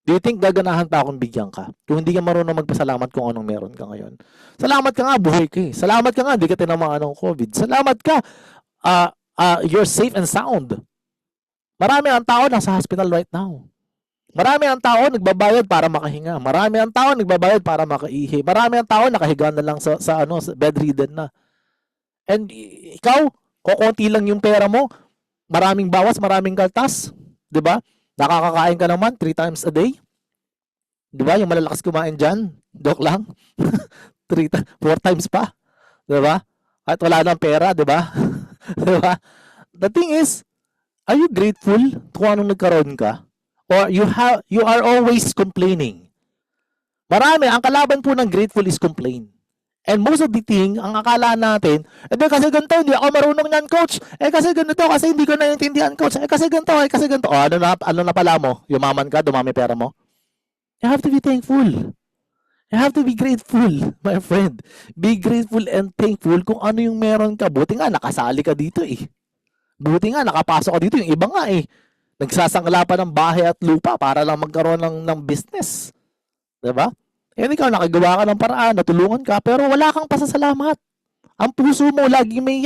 Do you think gaganahan pa akong bigyan ka? Kung hindi ka marunong magpasalamat kung anong meron ka ngayon. Salamat ka nga, buhay ka eh. Salamat ka nga, hindi ka tinamaan ng COVID. Salamat ka, you're safe and sound. Marami ang tao nasa hospital right now. Marami ang tao nagbabayad para makahinga. Marami ang tao nagbabayad para makaihi. Marami ang tao nakahiga na lang sa bedridden na. And ikaw, kukunti lang yung pera mo. Maraming bawas, maraming kaltas, 'di ba? Nakakakain ka naman 3 times a day. 'Di ba? Yung malalakas kumain diyan, joke lang. 4 times pa. 'Di ba? At wala nang pera, 'di ba? 'Di ba? The thing is, are you grateful kung anong nagkaroon ka? Or you are always complaining. Marami, ang kalaban po ng grateful is complain. And most of the thing, ang akala natin, kasi ganito, hindi ako marunong yan, coach. Kasi ganito, kasi hindi ko naiintindihan, coach. Kasi ganito. O, ano na pala mo? Yumaman ka, dumami pera mo? You have to be thankful. You have to be grateful, my friend. Be grateful and thankful kung ano yung meron ka. Buti nga, nakasali ka dito eh. Buti nga, nakapasok ka dito. Yung iba nga eh. Nagsasangla pa ng bahay at lupa para lang magkaroon ng business. Diba? Eh, ikaw, nakagawa ka ng paraan, natulungan ka, pero wala kang pasasalamat. Ang puso mo, laging may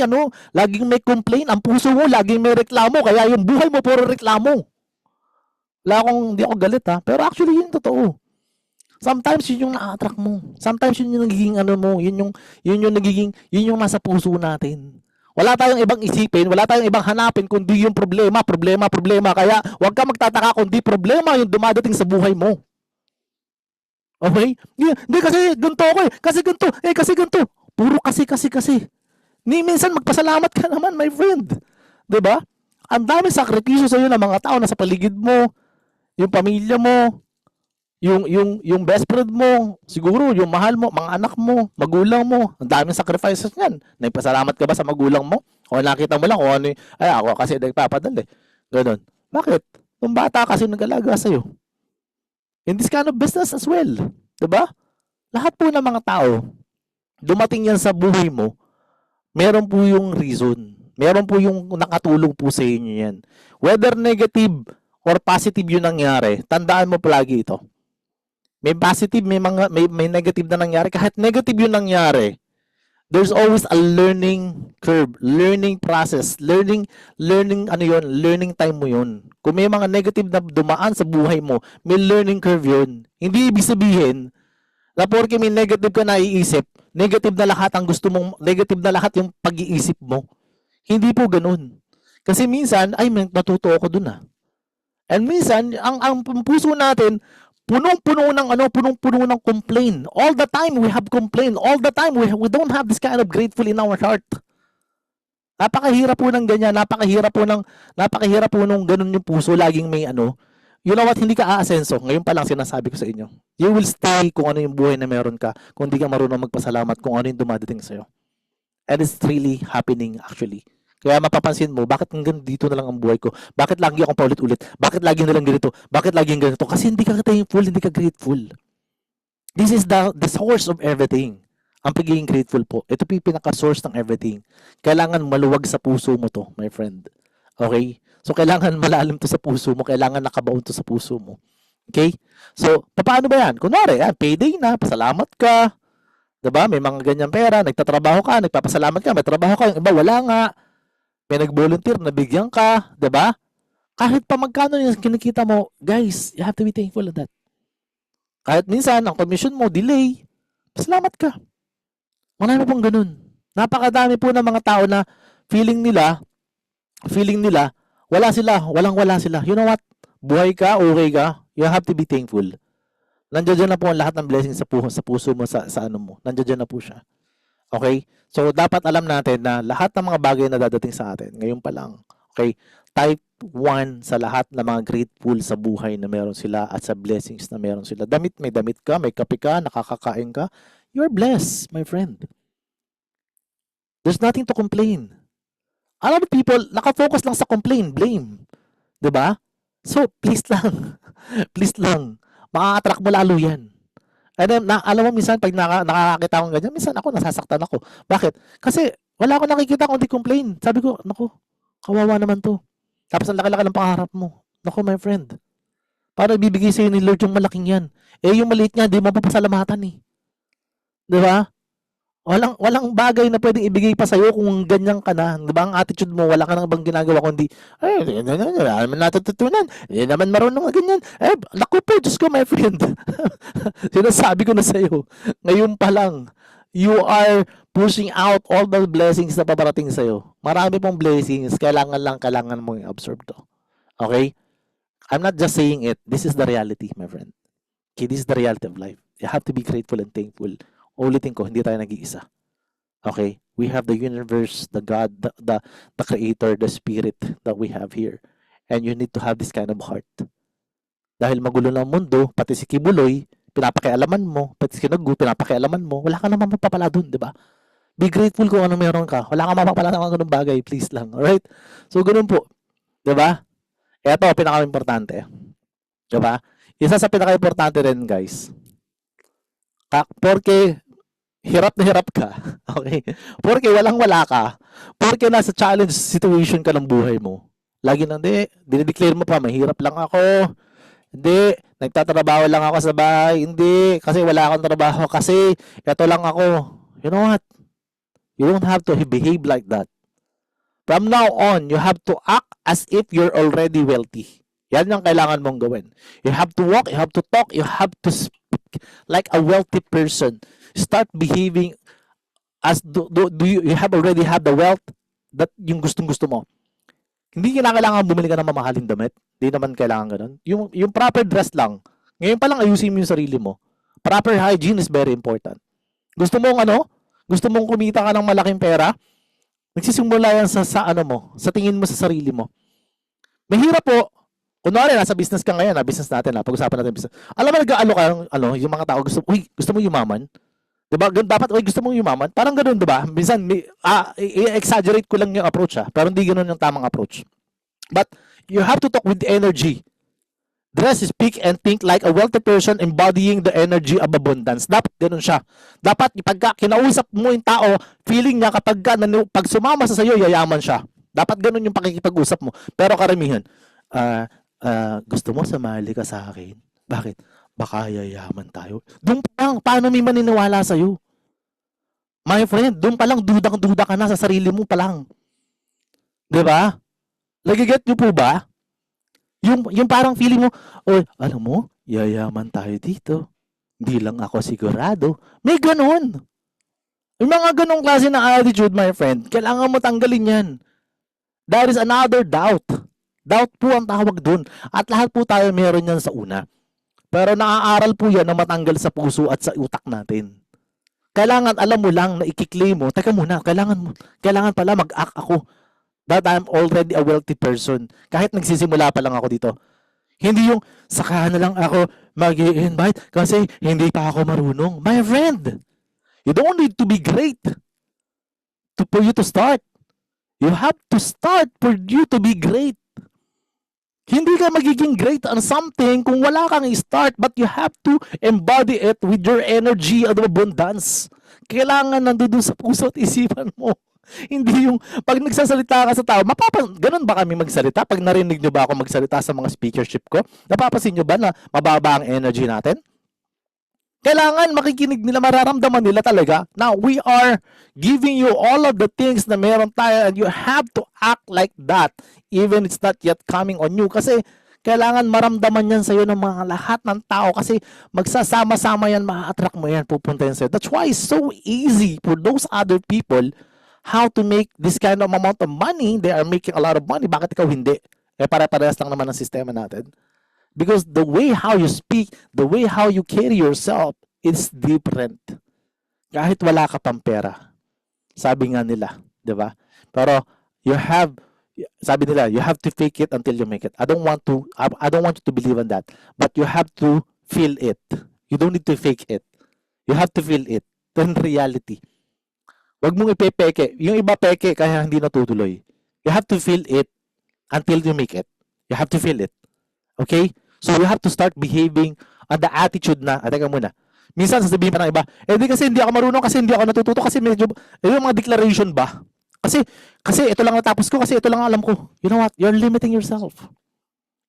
complain. Ang puso mo, laging may reklamo. Kaya yung buhay mo, puro reklamo. Hindi ako galit pero actually, yun totoo. Sometimes, yun yung na-attract mo. Sometimes, yun yung nagiging yun yung nasa puso natin. Wala tayong ibang isipin, wala tayong ibang hanapin kundi yung problema. Kaya huwag ka magtataka kundi problema yung dumadating sa buhay mo. Okay? Hindi kasi ganito ako eh. Kasi ganito. Puro kasi. Minsan magpasalamat ka naman, my friend. 'Di ba? Ang dami sakripisyo sa iyo ng mga tao na sa paligid mo, yung pamilya mo, yung best friend mo, siguro yung mahal mo, mga anak mo, magulang mo, ang daming sacrifices niyan. Nagpasalamat ka ba sa magulang mo? O nakita mo lang kung ano ako kasi nagpapadala eh. Ganun. Bakit? Yung bata kasi nag-alaga sa'yo. In this kind of business as well. Diba? Lahat po ng mga tao, dumating yan sa buhay mo, meron po yung reason. Meron po yung nakatulong po sa inyo yan. Whether negative or positive yung nangyari, tandaan mo palagi ito. May positive, may negative na nangyari. Kahit negative yung nangyari, there's always a learning curve, learning process, learning time mo yun. Kung may mga negative na dumaan sa buhay mo, may learning curve yun. Hindi ibig sabihin Na porke may negative ka naiisip, negative na lahat ang gusto mong, negative na lahat yung pag-iisip mo. Hindi po ganun. Kasi minsan, ay, may natuto ako dun ah. And minsan, ang puso natin, punong-puno ng punong-puno ng complain. All the time we have complain. All the time we don't have this kind of grateful in our heart. Napakahirap po ng ganyan, napakahirap po nung ganun yung puso, laging may you know what, hindi ka aasenso. Ngayon pa lang sinasabi ko sa inyo. You will stay kung ano yung buhay na meron ka, kung hindi ka marunong magpasalamat kung ano yung dumadating sa'yo. And it's really happening actually. Kaya mapapansin mo, bakit hanggang dito na lang ang buhay ko? Bakit lagi akong paulit-ulit? Bakit lagi na lang ganito? Bakit lagi ganito? Kasi hindi ka thankful, hindi ka grateful. This is the source of everything. Ang pagiging grateful po. Ito po yung pinaka-source ng everything. Kailangan maluwag sa puso mo to, my friend. Okay? So, kailangan malalim to sa puso mo. Kailangan nakabaon to sa puso mo. Okay? So, paano ba yan? Kunwari, payday na, pasalamat ka. Diba? May mga ganyang pera, nagtatrabaho ka, nagpapasalamat ka, may trabaho ka, yung iba wala nga. May nag-volunteer, nabigyan ka, 'di ba? Kahit pa magkano yung kinikita mo, guys, you have to be thankful of that. Kahit minsan ang commission mo delay, pasalamat ka. Marami pong ganun. Napakadami po ng mga tao na feeling nila walang-wala sila. You know what? Buhay ka, okay ka, you have to be thankful. Nandiyan na po ang lahat ng blessings sa puso mo, sa ano mo. Nandiyan na po siya. Okay? So, dapat alam natin na lahat ng mga bagay na dadating sa atin, ngayon pa lang, okay, type 1 sa lahat ng mga grateful sa buhay na meron sila at sa blessings na meron sila. May damit ka, may kape ka, nakakakain ka, you're blessed, my friend. There's nothing to complain. A lot of people, nakafocus lang sa complain, blame. Diba? So, please lang, maka-attract mo lalo yan. And then, alam mo, minsan, pag nakakakita akong ganyan, minsan ako, nasasaktan ako. Bakit? Kasi, wala akong nakikita kundi complain. Sabi ko, naku, kawawa naman to. Tapos, ang laki-laki ng pangarap mo. Naku, my friend. Paano ibibigay sa'yo ni Lord yung malaking yan? Eh, yung maliit niya, di mo papasalamatan eh. Di ba? Walang bagay na pwedeng ibigay pa sa'yo kung ganyan ka na. Di ba? Ang attitude mo, wala ka nang bang ginagawa kundi, ay, wala naman natututunan. Hindi naman marunong ganyan. Eh, naku po, Diyos ko, my friend. Sinasabi ko na sa'yo. Ngayon pa lang, you are pushing out all the blessings na paparating sa'yo. Marami pong blessings. Kailangan mo i-absorb to. Okay? I'm not just saying it. This is the reality, my friend. Okay, this is the reality of life. You have to be grateful and thankful. Ulitin ko, hindi tayo nag-iisa. Okay? We have the universe, the God, the creator, the spirit that we have here. And you need to have this kind of heart. Dahil magulo ng mundo, pati si Kibuloy, pinapakialaman mo, pati si Kinagu, pinapakialaman mo, wala ka naman mapapala dun, di ba? Be grateful kung ano meron ka. Wala ka mapapala ng ganung bagay, please lang. Alright? So, ganun po. Di ba? Ito, pinaka-importante. Di ba? Isa sa pinaka-importante rin, guys. Porque hirap na hirap ka. Okay? Porque walang-wala ka. Porque nasa challenge situation ka ng buhay mo. Lagi nang dinideclare mo pa, mahirap lang ako. Hindi, nagtatrabaho lang ako sa bahay. Hindi, kasi wala akong trabaho. Kasi, eto lang ako. You know what? You don't have to behave like that. From now on, you have to act as if you're already wealthy. Yan yung kailangan mong gawin. You have to walk, you have to talk, you have to speak like a wealthy person. Start behaving as do you have already have the wealth that yung gustong-gusto mo. Hindi kailangan bumili ka ng mamahaling damit. Hindi naman kailangan ganun. Yung proper dress lang. Ngayon pa lang ayusin mo yung sarili mo. Proper hygiene is very important. Gusto mong kumita ka ng malaking pera? Nagsisimula yan sa ano mo, sa tingin mo sa sarili mo. Mahirap po. Kunwari, nasa business ka ngayon, business natin, pag-usapan natin business. Alam mo, nag-aalo ka, yung mga tao, gusto mo yumaman? Diba? Dapat, gusto mo yumaman? Parang ganun, diba? Minsan, i-exaggerate ko lang yung approach, pero hindi ganun yung tamang approach. But, you have to talk with energy. Dress, speak, and think like a wealthy person embodying the energy of abundance. Dapat ganun siya. Dapat, pag kinausap mo yung tao, feeling niya pag sumama sa sayo, yayaman siya. Dapat ganun yung pakikipag-usap mo. Pero karamihan, gusto mo sumali ka sa akin? Bakit? Baka yayaman tayo. Doon pa lang, paano may maniniwala sa'yo? My friend, doon pa lang, dudang-duda ka na sa sarili mo pa lang. Diba? Nagiget nyo po ba? Yung parang feeling mo, alam mo, yayaman tayo dito. Hindi lang ako sigurado. May ganun. Yung mga ganong klase ng attitude, my friend, kailangan mo tanggalin yan. That is another doubt. Doubt po ang tawag dun. At lahat po tayo meron yan sa una. Pero naaaral po yan na matanggal sa puso at sa utak natin. Kailangan alam mo lang na i-claim mo, teka muna, kailangan pala mag-act ako that I'm already a wealthy person. Kahit nagsisimula pa lang ako dito. Hindi yung saka na lang ako mag-i-invite kasi hindi pa ako marunong. My friend, you don't need to be great for you to start. You have to start for you to be great. Hindi ka magiging great on something kung wala kang i-start, but you have to embody it with your energy and abundance. Kailangan nandoon sa puso at isipan mo. Hindi yung pag nagsasalita ka sa tao, ganun ba kami magsalita? Pag narinig nyo ba ako magsalita sa mga speakership ko, napapansin nyo ba na mababa ang energy natin? Kailangan makikinig nila, mararamdaman nila talaga na we are giving you all of the things na meron tayo and you have to act like that even it's not yet coming on you. Kasi kailangan maramdaman yan sa'yo ng mga lahat ng tao kasi magsasama-sama yan, ma-attract mo yan, pupunta yan sa'yo. That's why it's so easy for those other people how to make this kind of amount of money. They are making a lot of money. Bakit ikaw hindi? Pare-parehas lang naman ang sistema natin. Because the way how you speak, the way how you carry yourself is different. Kahit wala ka pang pera. Sabi nga nila, 'di ba? Pero sabi nila, you have to fake it until you make it. I don't want you to believe in that. But you have to feel it. You don't need to fake it. You have to feel it. In reality. Wag mong ipepeke. Yung iba peke kaya hindi natutuloy. You have to feel it until you make it. You have to feel it. Okay? So you have to start behaving on the attitude na, teka muna. Minsan sasabihin pa ng iba, di kasi hindi ako marunong, kasi hindi ako natututo, kasi medyo, yung mga declaration ba? Kasi ito lang natapos ko, kasi ito lang alam ko. You know what? You're limiting yourself.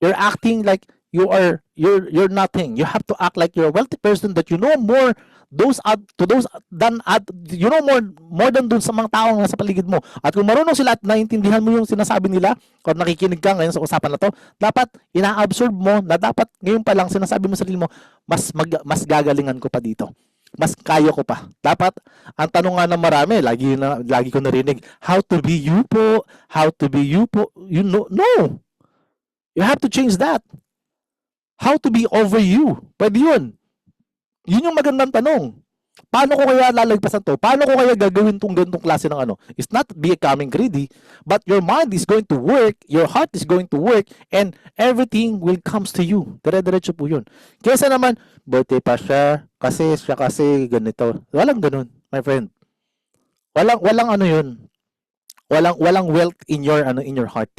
You're acting like you're nothing. You have to act like you're a wealthy person that you know more you know more than dun sa mga taong nasa paligid mo. At kung marunong sila at naiintindihan mo yung sinasabi nila, kung nakikinig ka ngayon sa usapan na to, dapat ina-absorb mo na dapat ngayon pa lang sinasabi mo sa sarili mo, mas gagalingan ko pa dito. Mas kaya ko pa. Dapat, ang tanong nga ng marami, lagi ko narinig, how to be you po, you know, no. You have to change that. How to be over you. Pwede yun. Yun yung magandang tanong. Paano ko kaya lalagpasan to? Paano ko kaya gagawin tong ganitong klase ng ano? It's not becoming greedy, but your mind is going to work, your heart is going to work, and everything will comes to you. Dire-diretso po yun. Kesa naman, buti pa siya kasi ganito. Walang ganun, my friend. Walang ano yun. Walang wealth in your heart.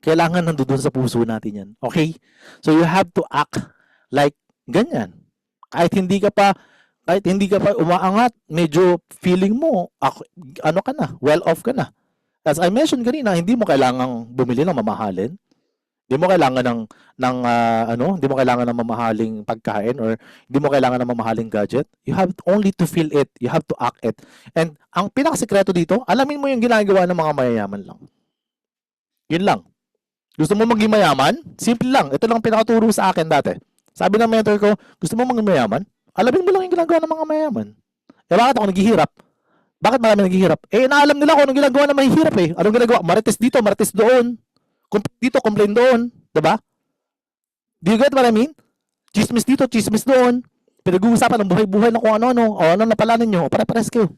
Kailangan nandoon sa puso natin yan. Okay? So you have to act like ganyan. Kahit hindi ka pa umaangat, medyo feeling mo, ano ka na, well off ka na. As I mentioned kanina, hindi mo kailangang bumili ng mamahalin. Hindi mo kailangan hindi mo kailangan ng mamahaling pagkain or hindi mo kailangan ng mamahaling gadget. You have only to feel it. You have to act it. And ang pinakasekreto dito, alamin mo yung ginagawa ng mga mayayaman lang. Yun lang. Gusto mo maging mayaman? Simple lang. Ito lang pinakaturo sa akin dati. Sabi ng mentor ko, gusto mo maging mayaman? Alamin mo lang yung ginagawa ng mga mayaman. Bakit ako naghihirap? Bakit marami naghihirap? Naalam nila kung anong ginagawa ng mahihirap eh. Anong ginagawa? Marites dito, marites doon. Dito, complain doon. Diba? Do you get what I mean? Chismis dito, chismis doon. Pinag-uusapan ng buhay-buhay na kung ano-ano. O ano na pala ninyo. O pare-pares kayo.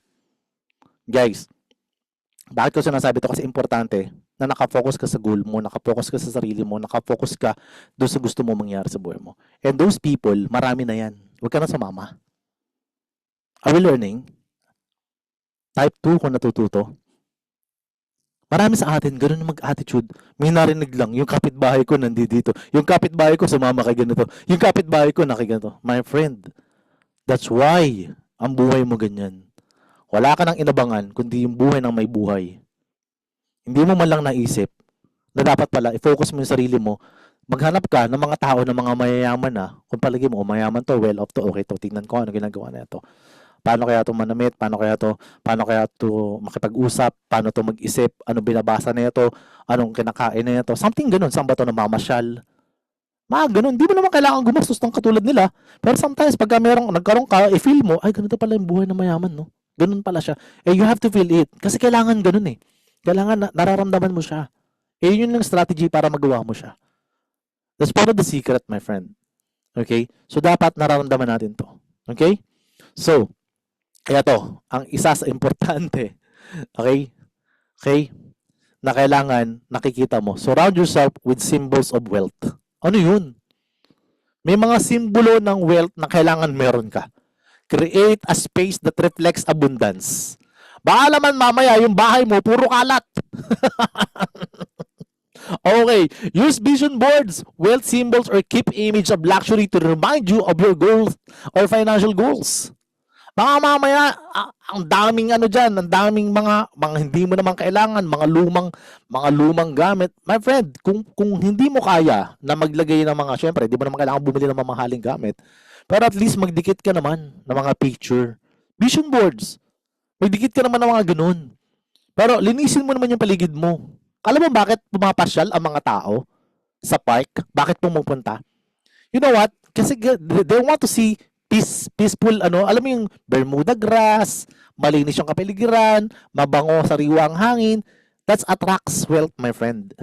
Guys, bakit ko sinasabi ito? Kasi importante na nakafocus ka sa goal mo, nakafocus ka sa sarili mo, nakafocus ka doon sa gusto mo mangyari sa buhay mo. And those people, marami na yan. Huwag ka na sumama. Are we learning? Type 2 kung natututo. Marami sa atin, ganun yung mag-attitude. May narinig lang, yung kapitbahay ko nandito. Yung kapitbahay ko sumama kay ganito. Yung kapitbahay ko nakiganito. My friend, that's why ang buhay mo ganyan. Wala ka nang inabangan, kundi yung buhay ng may buhay. Hindi mo man lang naisip na dapat pala i-focus mo yung sarili mo. Maghanap ka ng mga tao na mga mayayaman na. Kung palagi mo, mayaman to, well off to, okay to, tingnan ko ano ginagawa na ito. Paano kaya ito manamit? Paano kaya ito makipag-usap? Paano ito mag-isip? Anong binabasa na ito? Anong kinakain na ito? Something ganun. Saan ba ito namamasyal? Mga ganun. Di mo naman kailangan gumastos ng katulad nila. Pero sometimes, pagka nagkaroon ka, feel mo, ay, ganito pala yung buhay ng mayaman, no? Ganun pala siya. You have to feel it. Kasi kailangan ganun eh. Kailangan nararamdaman mo siya. Yun yung strategy para magawa mo siya. That's part of the secret, my friend. Okay? So, dapat nararamdaman natin to. Okay? So, kaya to, ang isa sa importante. Okay? Okay? Na kailangan nakikita mo. Surround yourself with symbols of wealth. Ano yun? May mga simbolo ng wealth na kailangan meron ka. Create a space that reflects abundance. Baka naman mamaya yung bahay mo puro kalat. Okay. Use vision boards, wealth symbols, or keep image of luxury to remind you of your goals or financial goals. Baka mamaya, ang daming ano dyan, ang daming mga hindi mo naman kailangan, mga lumang gamit. My friend, kung hindi mo kaya na maglagay ng mga, syempre, di mo naman kailangan bumili ng mamahaling gamit, pero at least magdikit ka naman ng mga picture. Vision boards. Magdikit ka naman ng mga ganun. Pero linisin mo naman yung paligid mo. Alam mo bakit pumapasyal ang mga tao sa park? Bakit pumupunta? You know what? Kasi they want to see peaceful, alam mo yung Bermuda grass, malinis yung kapaligiran, mabango, sariwa ang hangin. That attracts wealth, my friend.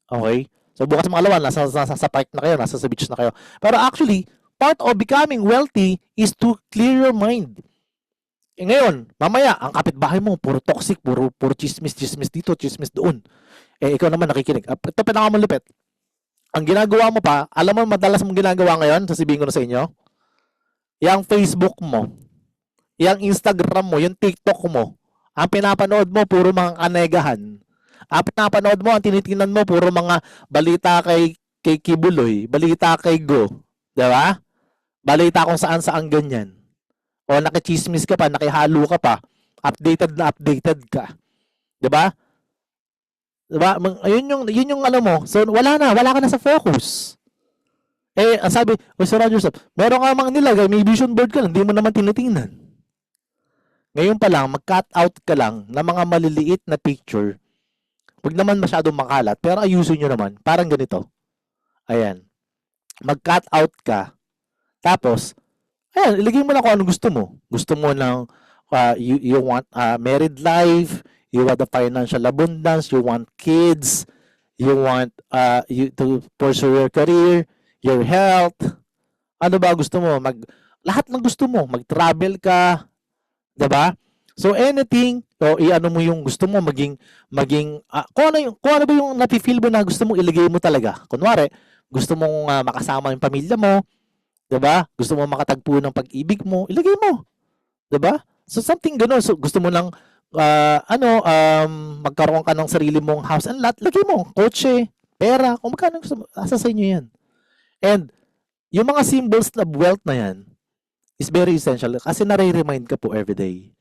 Okay? So bukas mga lawan, nasa park na kayo, nasa sa beach na kayo. Pero actually, part of becoming wealthy is to clear your mind. Ngayon, mamaya, ang kapitbahay mo, puro toxic, puro chismis dito, chismis doon. Ikaw naman nakikinig. Ito pinakamalupit. Ang ginagawa mo pa, alam mo madalas mong ginagawa ngayon, sasabihin ko na sa inyo, yung Facebook mo, yung Instagram mo, yung TikTok mo, ang pinapanood mo, puro mga kanegahan. Ang pinapanood mo, ang tinitingnan mo, puro mga balita kay Kibuloy, balita kay Go. Diba? Balita kung saan ganyan. O nakichismis ka pa, nakihalo ka pa, updated ka. Diba? Diba? Yun yung alam mo. So, wala ka na sa focus. Ang sabi, surround yourself. Meron ka mang nilagay, may vision board ka lang, hindi mo naman tinitingnan. Ngayon pa lang, mag-cut out ka lang ng mga maliliit na picture. Huwag naman masyadong makalat, pero ayusin nyo naman. Parang ganito. Ayan. Mag-cut out ka. Tapos, ayan, ilagay mo na kung anong gusto mo. Gusto mo ng, you want married life, you want the financial abundance, you want kids, you want you to pursue your career, your health. Ano ba gusto mo? Lahat ng gusto mo. Mag-travel ka. Diba? So, anything, i-ano mo yung gusto mo, kung ano ba yung napi-feel mo na gusto mong ilagay mo talaga. Kunwari, gusto mong makasama yung pamilya mo. Diba? Gusto mo makatagpo ng pag-ibig mo, ilagay mo. Diba? So, something gano'n. So, gusto mo lang, magkaroon ka ng sarili mong house and lot, lagay mo. Kotse, pera, kung magkano gusto mo, asa sa inyo yan. And, yung mga symbols of wealth na yan is very essential kasi nare-remind ka po everyday.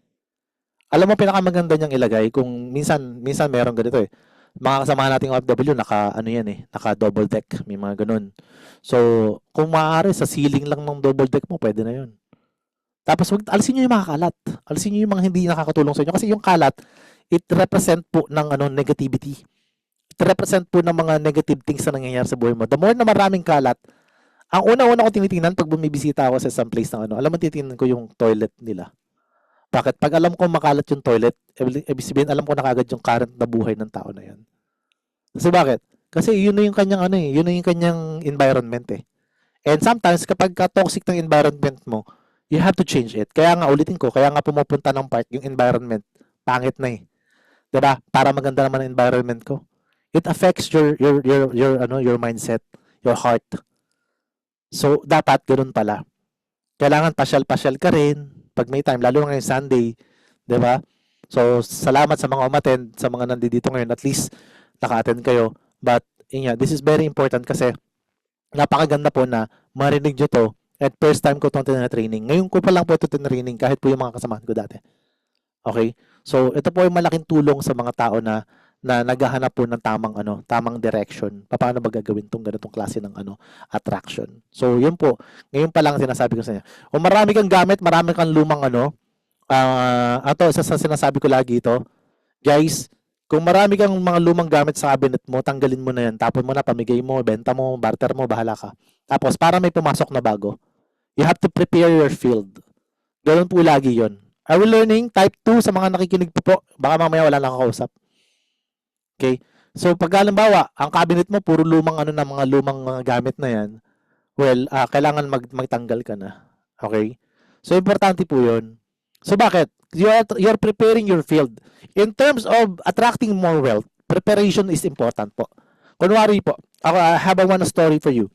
Alam mo, pinakamaganda niyang ilagay kung minsan meron ganito eh. Mga kasama nating OFW, naka double deck, may mga ganun. So, kung maaari, sa ceiling lang ng double deck mo, pwede na yun. Tapos, alisin niyo yung mga kalat. Alisin niyo yung mga hindi nakakatulong sa inyo. Kasi yung kalat, it represent po ng negativity. Represent po ng mga negative things na nangyayari sa buhay mo. The more na maraming kalat, ang una-una ko tinitingnan pag bumibisita ako sa some place na alam mo, tinitingnan ko yung toilet nila. Bakit? Pag alam ko makalat yung toilet, ibig sabihin, alam ko na kagad yung current na buhay ng tao na yan. Kasi bakit? Kasi yun na yung kanyang yun na yung kanyang environment eh. And sometimes, kapag toxic ng environment mo, you have to change it. Kaya nga, ulitin ko, kaya nga pumupunta ng park, yung environment, pangit na eh. Diba? Para maganda naman ang environment ko. It affects your mindset, your heart. So, dapat ganoon pala. Kailangan pasyal-pasyal ka rin pag may time, lalo ngayon Sunday, 'di ba? So, salamat sa mga umattend, sa mga nandito ngayon, at least naka-attend kayo. But, this is very important kasi napakaganda po na marinig nyo to at first time ko itong training. Ngayon ko pa lang po ito training kahit po yung mga kasamahan ko dati. Okay? So, ito po yung malaking tulong sa mga tao na naghahanap po ng tamang direction. Paano ba gagawin tong ganitong klase ng attraction? So, yun po. Ngayon pa lang sinasabi ko sa inyo. Kung marami kang gamit, marami kang lumang isa sa sinasabi ko lagi ito, guys, Kung marami kang mga lumang gamit sa cabinet mo, tanggalin mo na yan. Tapon mo na, pamigay mo, benta mo, barter mo, bahala ka. Tapos, para may pumasok na bago, you have to prepare your field. Ganun po lagi yon. Are we learning? Type 2 sa mga nakikinig po po. Baka mamaya wala nakakausap. Okay? So, pag halimbawa, ang cabinet mo, puro lumang ano na, mga lumang mga gamit na yan, well, kailangan magtanggal ka na. Okay? So, importante po yun. So, bakit? You're preparing your field. In terms of attracting more wealth, preparation is important po. Kunwari po, I have one story for you.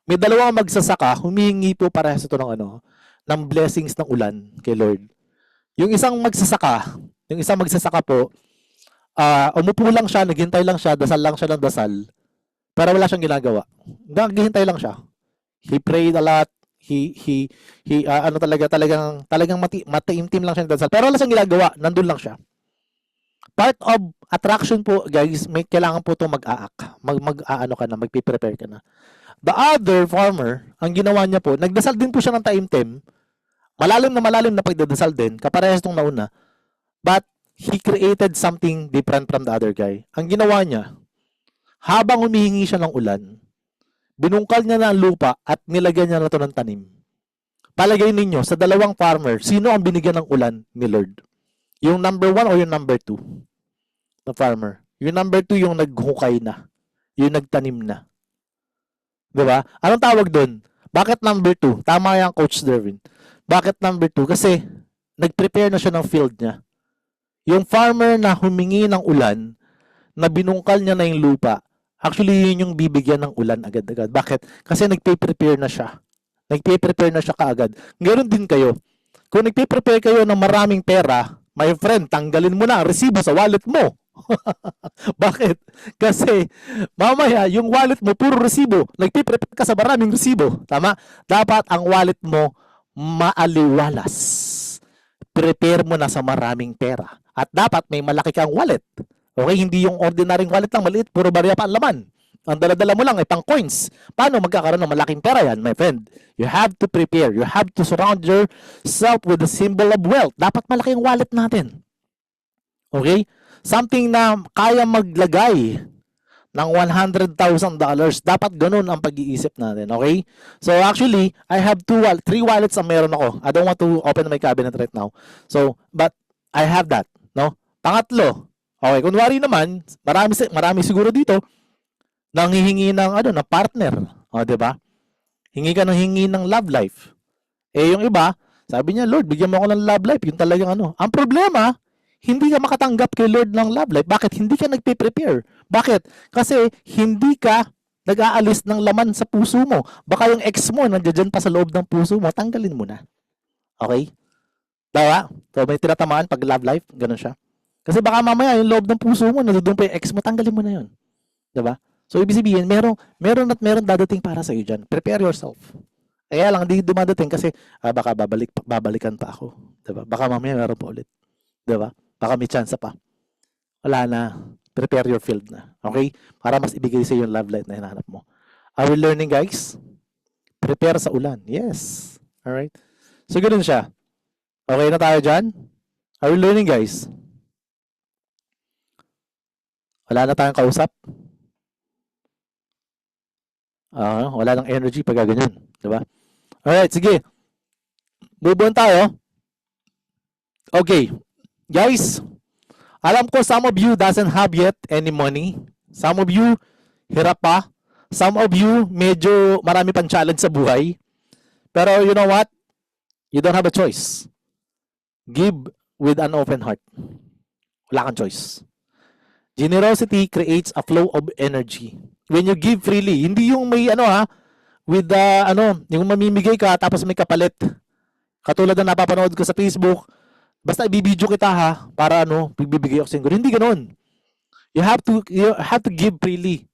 May dalawang magsasaka, humihingi po parehas ito ng blessings ng ulan kay Lord. Yung isang magsasaka po, umupo lang siya, naghintay lang siya, dasal lang siya ng dasal, pero wala siyang ginagawa. Naghihintay lang siya. He prayed a lot. Talagang matiimtim lang siya ng dasal. Pero wala siyang ginagawa, nandun lang siya. Part of attraction po, guys, may kailangan po itong magpi-prepare ka na. The other farmer, ang ginawa niya po, nagdasal din po siya ng taimtim. Malalim na pagdadasal din, kaparehas nung nauna. But he created something different from the other guy. Ang ginawa niya, habang humihingi siya ng ulan, binungkal niya na ang lupa at nilagyan niya na ito ng tanim. Palagay ninyo, sa dalawang farmer, sino ang binigyan ng ulan ni Lord? Yung number 1 o yung number 2? Na farmer. Yung number 2 yung naghukay na. Yung nagtanim na. Diba? Anong tawag doon? Bakit number 2? Tama yan, Coach Derwin. Bakit number 2? Kasi nag-prepare na siya ng field niya. Yung farmer na humingi ng ulan, na binungkal niya na yung lupa, actually, yun yung bibigyan ng ulan agad-agad. Bakit? Kasi nagpe-prepare na siya. Nagpe-prepare na siya kaagad. Ngayon din kayo. Kung nagpe-prepare kayo ng maraming pera, my friend, tanggalin mo na ang resibo sa wallet mo. Bakit? Kasi mamaya, yung wallet mo, puro resibo. Nagpe-prepare ka sa maraming resibo. Tama? Dapat ang wallet mo maaliwalas. Prepare mo na sa maraming pera. At dapat may malaki kang wallet. Okay, hindi yung ordinaryong wallet lang, maliit, puro barya pa ang laman. Ang dala-dala mo lang ay pang coins. Paano magkakaroon ng malaking pera yan, my friend? You have to prepare. You have to surround yourself with the symbol of wealth. Dapat malaki yung wallet natin. Okay? Something na kaya maglagay ng $100,000. Dapat ganun ang pag-iisip natin. Okay? So actually, I have 3 wallets ang meron ako. I don't want to open my cabinet right now. So, but I have that. No? Pangatlo, okay, kunwari naman, marami siguro dito nanghihingi ng ng partner. O, 'di ba? Hingi ng love life. Eh yung iba, sabi niya, Lord, bigyan mo ako ng love life. Yung talagang Ang problema, hindi ka makatanggap kay Lord ng love life. Bakit? Hindi ka nagpe-prepare. Bakit? Kasi hindi ka nag-aalis ng laman sa puso mo. Baka yung ex mo nandiyan pa sa loob ng puso mo, tanggalin mo na. Okay? Diba? So may tinatamaan pag love life, ganun siya. Kasi baka mamaya yung loob ng puso mo, nandoon pa yung ex mo, tanggalin mo na yun. Diba? So, ibig sabihin, meron dadating para sa iyo dyan. Prepare yourself. Kaya lang, hindi dumadating kasi baka babalikan pa ako. Diba? Baka mamaya meron pa ulit. Diba? Baka may chance pa. Wala na. Prepare your field na. Okay? Para mas ibigay sa iyo yung love life na hinahanap mo. Are we learning, guys? Prepare sa ulan. Yes. Alright? So, ganoon siya. Okay na tayo dyan? Are we learning, guys? Wala na tayong kausap? Wala nang energy pag ganyan. Diba? Alright, sige. Move on tayo. Okay. Guys, alam ko some of you doesn't have yet any money. Some of you, hirap pa. Some of you, medyo marami pang challenge sa buhay. Pero you know what? You don't have a choice. Give with an open heart. Wala kang choice. Generosity creates a flow of energy. When you give freely, hindi yung may with yung mamimigay ka tapos may kapalit. Katulad na napapanood ko sa Facebook, basta ibibidyo kita para bibigay ako sa inyo. Hindi ganoon. You have to give freely.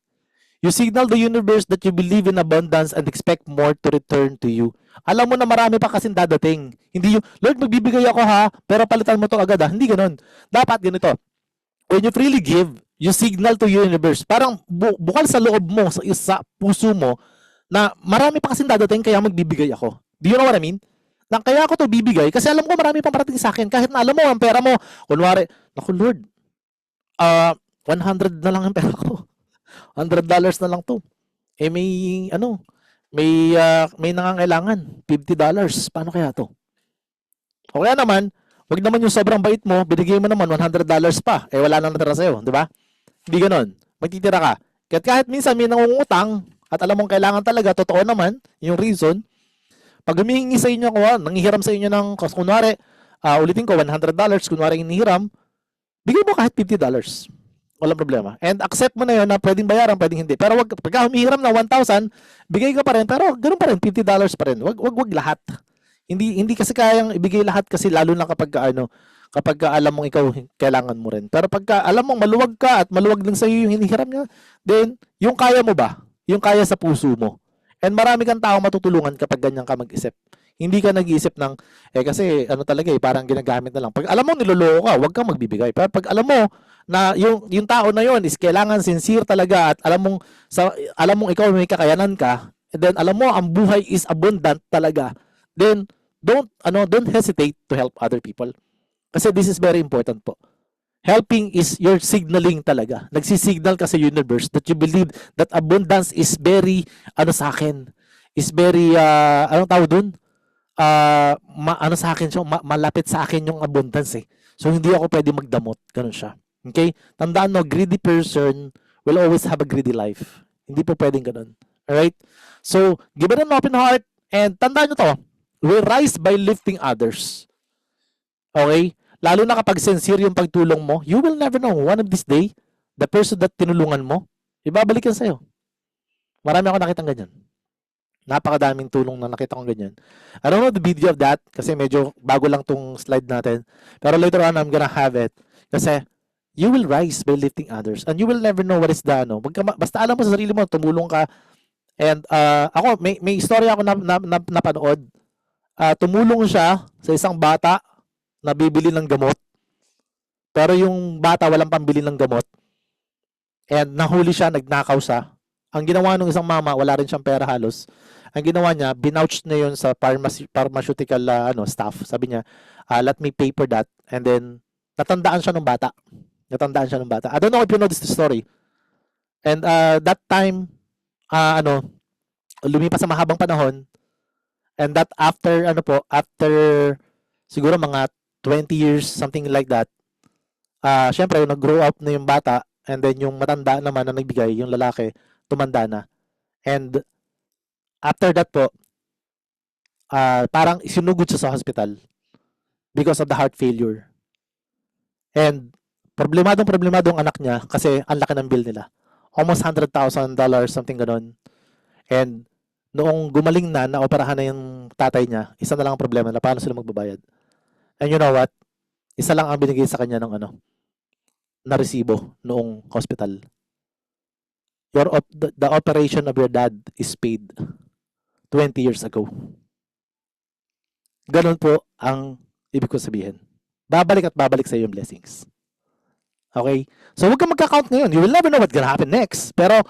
You signal the universe that you believe in abundance and expect more to return to you. Alam mo na marami pa kasing dadating. Hindi yung, Lord, magbibigay ako pero palitan mo to agad Hindi ganoon. Dapat ganito. When you freely give, you signal to universe. Parang bukal sa loob mo, sa puso mo, na marami pa kasing dadating kaya magbibigay ako. Do you know what I mean? Kaya ako to bibigay kasi alam ko marami pang parating sa akin. Kahit na alam mo, ang pera mo, kunwari, naku Lord, $100 na lang ang pera ko. $100 na lang 'to. Eh, may nangangailangan, $50. Paano kaya 'to? O kaya naman, wag naman yung sobrang bait mo, binigay mo naman $100 pa, eh wala nang natira sa'yo, di ba? Hindi gano'n. Magtitira ka. Kahit minsan may nangungutang at alam mong kailangan talaga, totoo naman yung reason, pag humihingi sa inyo, nanghihiram sa inyo ng, kunwari, ulitin ko, $100, kunwari hinihiram, bigay mo kahit $50. Walang problema. And accept mo na yun na pwedeng bayaran, pwedeng hindi. Pero pagka humihiram na 1,000, bigay ka pa rin, pero ganoon pa rin, $50 pa rin. Wag lahat. Hindi kasi kayang ibigay lahat kasi lalo na kapag alam mong ikaw kailangan mo rin. Pero pagka alam mong maluwag ka at maluwag lang sa iyo yung hinihiram niya, then yung kaya mo ba? Yung kaya sa puso mo. And marami kang tao matutulungan kapag ganyan ka mag-isip. Hindi ka nag-iisip ng kasi talaga parang ginagamit na lang. Pag alam mo niloloko ka, wag kang magbibigay. Pero pag alam mo na yung tao na yon is kailangan sincere talaga at alam mong ikaw may kakayanan ka, and then alam mo ang buhay is abundant talaga, then don't hesitate to help other people. Kasi this is very important po. Helping is your signaling talaga. Nagsisignal ka sa universe that you believe that abundance is very sa akin. Is very anong tawag dun? Sa akin siya, malapit sa akin yung abundance eh. So hindi ako pwede magdamot, ganun siya. Okay? Tandaan mo, greedy person will always have a greedy life. Hindi po pwedeng ganun. Alright? So, give it an open heart and tandaan nyo to, we rise by lifting others. Okay? Lalo na kapag sincere yung pagtulong mo, you will never know. One of this day, the person that tinulungan mo, ibabalik yan sa'yo. Marami ako nakitang ganyan. Napakadaming tulong na nakita kong ganyan. I don't know the video of that kasi medyo bago lang tong slide natin. Pero later on, I'm gonna have it. Kasi you will rise by lifting others and you will never know what is the basta alam mo sa sarili mo, tumulong ka. And ako, may story ako napanood. Tumulong siya sa isang bata na bibili ng gamot. Pero yung bata walang pambili ng gamot. And nahuli siya, nagnakaw siya. Ang ginawa ng isang mama, wala rin siyang pera halos. Ang ginawa niya, binouch na yun sa pharmaceutical staff. Sabi niya, let me pay for that. And then, natandaan siya ng bata. I don't know if you know this story. And that time, lumipas sa mahabang panahon. And that after siguro mga 20 years, something like that, syempre, nag-grow up na yung bata, and then yung matanda naman na nagbigay, yung lalaki, tumanda na. And after that po, parang isinugod siya sa hospital because of the heart failure. And problemadong anak niya kasi ang laki ng bill nila. Almost $100,000, something ganon. And noong gumaling na operahan na yung tatay niya, isa na lang ang problema na paano sila magbabayad. And you know what? Isa lang ang binigay sa kanya ng na resibo noong hospital. The operation of your dad is paid 20 years ago. Ganun po ang ibig ko sabihin. Babalik at babalik sa iyo yung blessings. Okay? So huwag kang magka-count ngayon. You will never know what's gonna happen next. Pero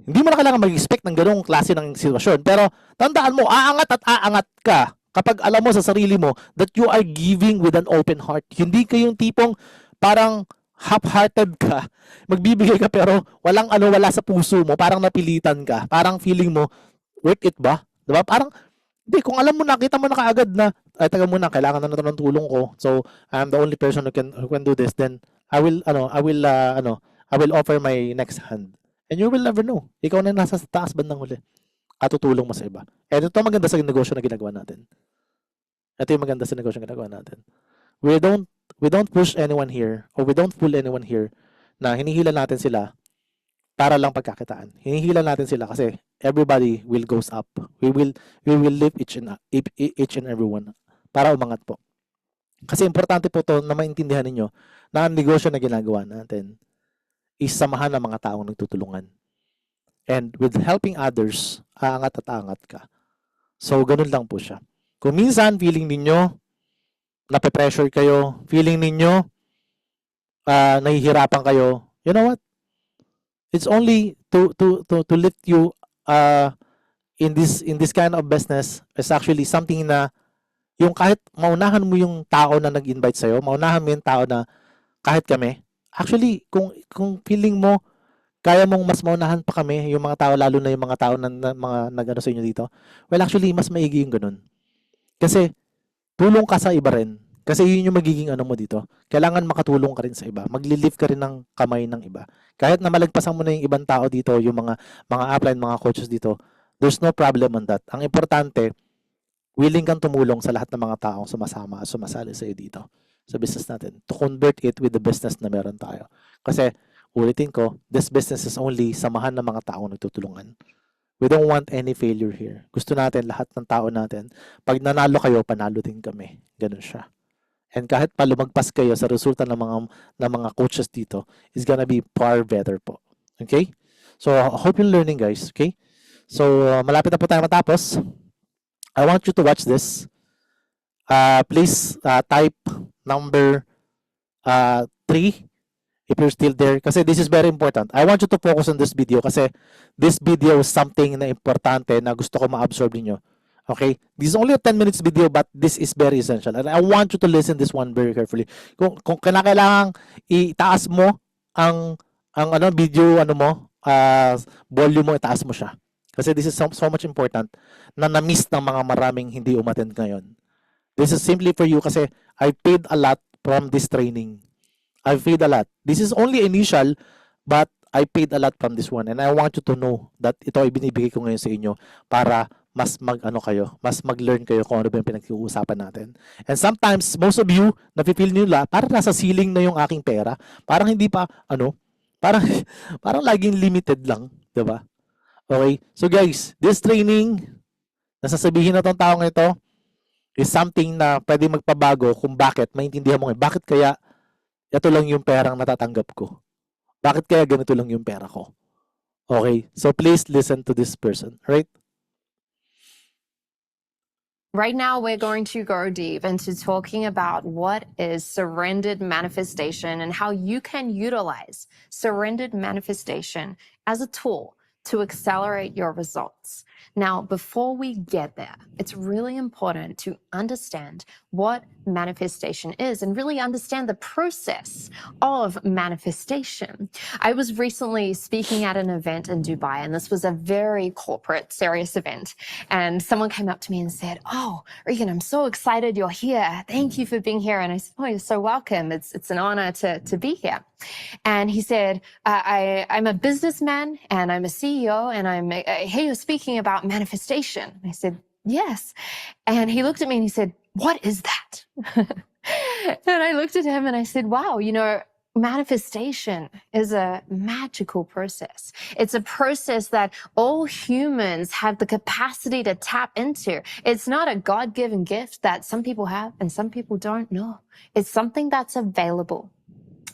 hindi mo na kailangan mag-expect ng ganung klase ng sitwasyon. Pero tandaan mo, aangat at aangat ka kapag alam mo sa sarili mo that you are giving with an open heart. Hindi kayong tipong parang half-hearted ka, magbibigay ka pero wala sa puso mo, parang napilitan ka, parang feeling mo, worth it ba? Diba? Parang, hindi, kung alam mo, nakita mo na kaagad na, taga muna, kailangan na ng tulong ko, so I'm the only person who can do this, then I will offer my next hand. And you will never know. Ikaw na nasa taas bandang huli. At tutulong mo sa iba. And ito maganda sa negosyo na ginagawa natin. We don't push anyone here or we don't fool anyone here na hinihila natin sila para lang pagkakitaan. Hinihila natin sila kasi everybody will goes up. We will lift each and every one para umangat po. Kasi importante po to na maintindihan ninyo na ang negosyo na ginagawa natin is samahan ng mga taong nagtutulungan. And with helping others, aangat at aangat ka. So, ganun lang po siya. Kung minsan, feeling ninyo, nape-pressure kayo, feeling ninyo, nahihirapan kayo, you know what? It's only to lift you in this kind of business is actually something na yung kahit maunahan mo yung tao na nag-invite sa'yo, maunahan mo yung tao na kahit kami, Actually, kung feeling mo kaya mong mas maunahan pa kami, yung mga tao, lalo na yung mga tao na mga nag-ano sa inyo dito, well, actually, mas maigi yung ganun. Kasi, tulong ka sa iba rin. Kasi yun yung magiging ano mo dito. Kailangan makatulong ka rin sa iba. Magli-lift ka rin ng kamay ng iba. Kahit na malagpasan mo na yung ibang tao dito, yung mga upline, mga coaches dito, there's no problem on that. Ang importante, willing kang tumulong sa lahat ng mga taong sumasama at sumasali sa iyo dito sa business natin to convert it with the business na meron tayo. Kasi, ulitin ko, this business is only samahan ng mga taong nagtutulungan. We don't want any failure here. Gusto natin lahat ng tao natin. Pag nanalo kayo, panalo din kami. Ganun siya. And kahit pa lumagpas kayo sa resulta ng mga coaches dito, is gonna be far better po. Okay? So, I hope you're learning, guys. Okay? So, malapit na po tayo matapos. I want you to watch this. Please type number 3 if you're still there. Kasi this is very important. I want you to focus on this video kasi this video is something na importante na gusto ko ma-absorb ninyo. Okay? This is only a 10 minutes video but this is very essential. And I want you to listen this one very carefully. Kung kailangang itaas mo ang video volume mo, itaas mo siya. Kasi this is so much important na na-miss ng mga maraming hindi umattend ngayon. This is simply for you kasi I paid a lot from this training. I paid a lot. This is only initial, but I paid a lot from this one. And I want you to know that ito ay binibigay ko ngayon sa inyo para mas mag-learn kayo kung ano ba yung pinag-uusapan natin. And sometimes, most of you, nafe-feel nyo parang nasa ceiling na yung aking pera. Parang hindi pa, parang laging limited lang. Diba? Okay? So guys, this training, nasasabihin na tong taong ito, is something na pwede magpabago kung bakit, maintindihan mo ngayon, bakit kaya ito lang yung perang natatanggap ko? Bakit kaya ganito lang yung pera ko? Okay? So please listen to this person. Right? Right now, we're going to go deep into talking about what is surrendered manifestation and how you can utilize surrendered manifestation as a tool to accelerate your results. Now, before we get there, it's really important to understand what manifestation is and really understand the process of manifestation. I was recently speaking at an event in Dubai, and this was a very corporate, serious event. And someone came up to me and said, "Oh, Regan, I'm so excited you're here. Thank you for being here." And I said, "Oh, you're so welcome. It's an honor to be here." And he said, I'm a businessman and I'm a CEO and I hear you're speaking about manifestation. And I said, "Yes." And he looked at me and he said, "What is that?" And I looked at him and I said, "Wow, manifestation is a magical process. It's a process that all humans have the capacity to tap into. It's not a God-given gift that some people have and some people don't know. It's something that's available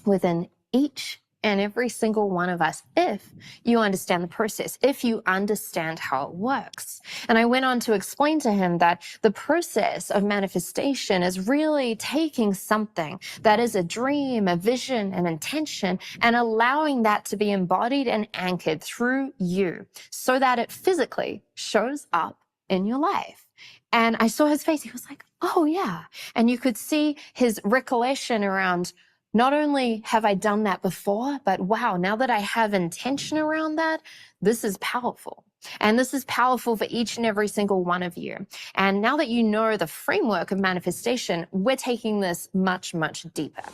within each and every single one of us if you understand the process, if you understand how it works." And I went on to explain to him that the process of manifestation is really taking something that is a dream, a vision, an intention, and allowing that to be embodied and anchored through you so that it physically shows up in your life. And I saw his face. He was like, "Oh, yeah." And you could see his recollection around, not only have I done that before, but wow, now that I have intention around that, this is powerful. And this is powerful for each and every single one of you. And now that you know the framework of manifestation, we're taking this much, much deeper.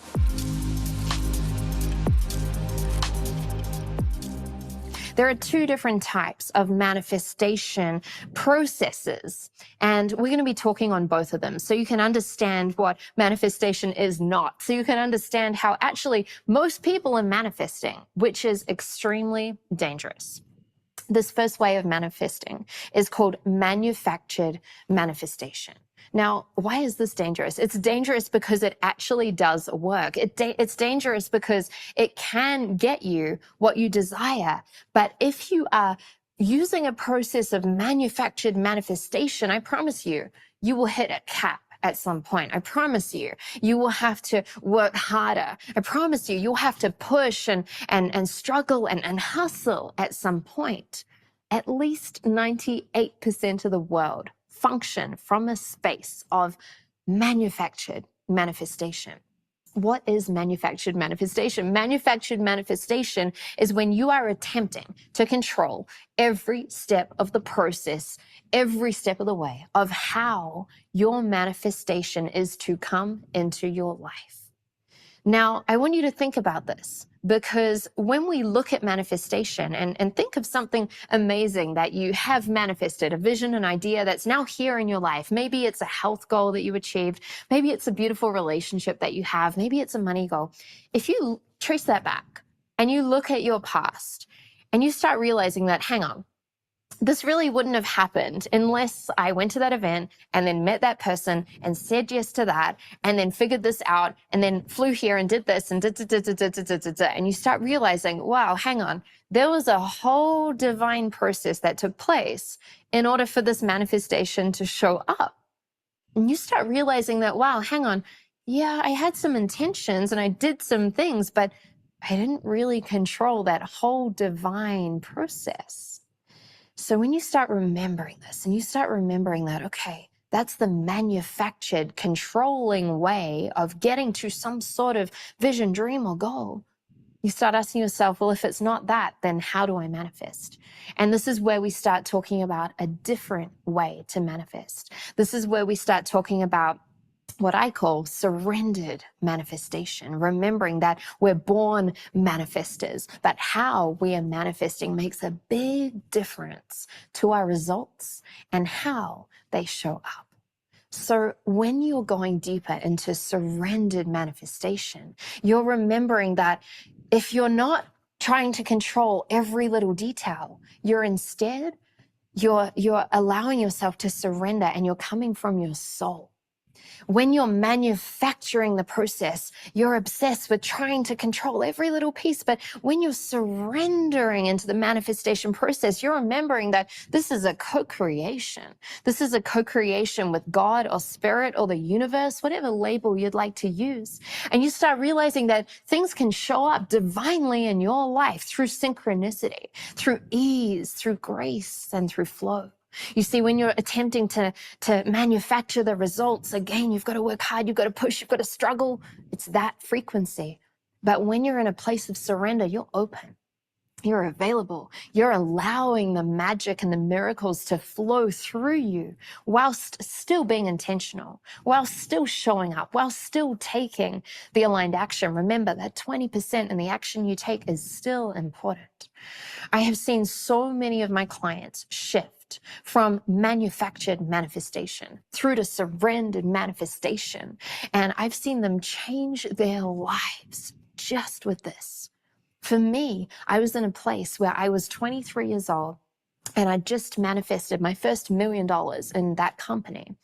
There are two different types of manifestation processes, and we're going to be talking on both of them so you can understand what manifestation is not, so you can understand how actually most people are manifesting, which is extremely dangerous. This first way of manifesting is called manufactured manifestation. Now, why is this dangerous? It's dangerous because it actually does work. It's dangerous because it can get you what you desire. But if you are using a process of manufactured manifestation, I promise you, you will hit a cap at some point. I promise you, you will have to work harder. I promise you, you'll have to push and struggle and hustle at some point. At least 98% of the world function from a space of manufactured manifestation. What is manufactured manifestation? Manufactured manifestation is when you are attempting to control every step of the process, every step of the way of how your manifestation is to come into your life. Now, I want you to think about this, because when we look at manifestation and think of something amazing that you have manifested, a vision, an idea that's now here in your life. Maybe it's a health goal that you achieved. Maybe it's a beautiful relationship that you have. Maybe it's a money goal. If you trace that back and you look at your past and you start realizing that, hang on, this really wouldn't have happened unless I went to that event and then met that person and said yes to that and then figured this out and then flew here and did this and and you start realizing, wow, hang on, there was a whole divine process that took place in order for this manifestation to show up. And you start realizing that, wow, hang on, yeah, I had some intentions and I did some things, but I didn't really control that whole divine process. So when you start remembering this and you start remembering that, okay, that's the manufactured, controlling way of getting to some sort of vision, dream, or goal, you start asking yourself, well, if it's not that, then how do I manifest? And this is where we start talking about a different way to manifest. This is where we start talking about what I call surrendered manifestation, remembering that we're born manifestors, but how we are manifesting makes a big difference to our results and how they show up. So when you're going deeper into surrendered manifestation, you're remembering that if you're not trying to control every little detail, you're instead, you're allowing yourself to surrender and you're coming from your soul. When you're manufacturing the process, you're obsessed with trying to control every little piece. But when you're surrendering into the manifestation process, you're remembering that this is a co-creation. This is a co-creation with God or spirit or the universe, whatever label you'd like to use. And you start realizing that things can show up divinely in your life through synchronicity, through ease, through grace, and through flow. You see, when you're attempting to manufacture the results, again, you've got to work hard, you've got to push, you've got to struggle. It's that frequency. But when you're in a place of surrender, you're open. You're available. You're allowing the magic and the miracles to flow through you whilst still being intentional, while still showing up, while still taking the aligned action. Remember that 20% in the action you take is still important. I have seen so many of my clients shift from manufactured manifestation through to surrendered manifestation. And I've seen them change their lives just with this. For me, I was in a place where I was 23 years old and I just manifested my first $1 million in that company.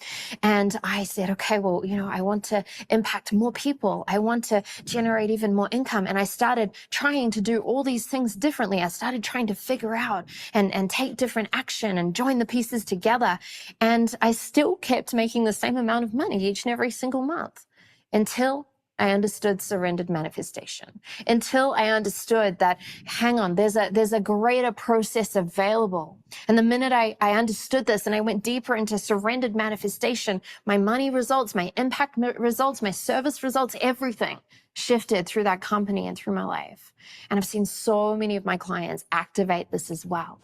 And I said, okay, well, I want to impact more people. I want to generate even more income. And I started trying to do all these things differently. I started trying to figure out and take different action and join the pieces together. And I still kept making the same amount of money each and every single month until I understood surrendered manifestation, until I understood that, hang on, there's a greater process available. And the minute I understood this and I went deeper into surrendered manifestation, my money results, my impact results, my service results, everything shifted through that company and through my life. And I've seen so many of my clients activate this as well.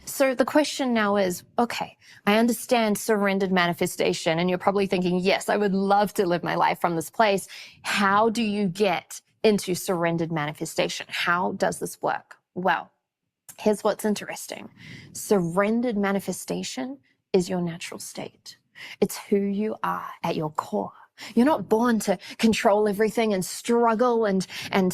So the question now is, okay, I understand surrendered manifestation, and you're probably thinking, yes, I would love to live my life from this place. How do you get into surrendered manifestation? How does this work? Well, here's what's interesting. Surrendered manifestation is your natural state. It's who you are at your core. You're not born to control everything and struggle and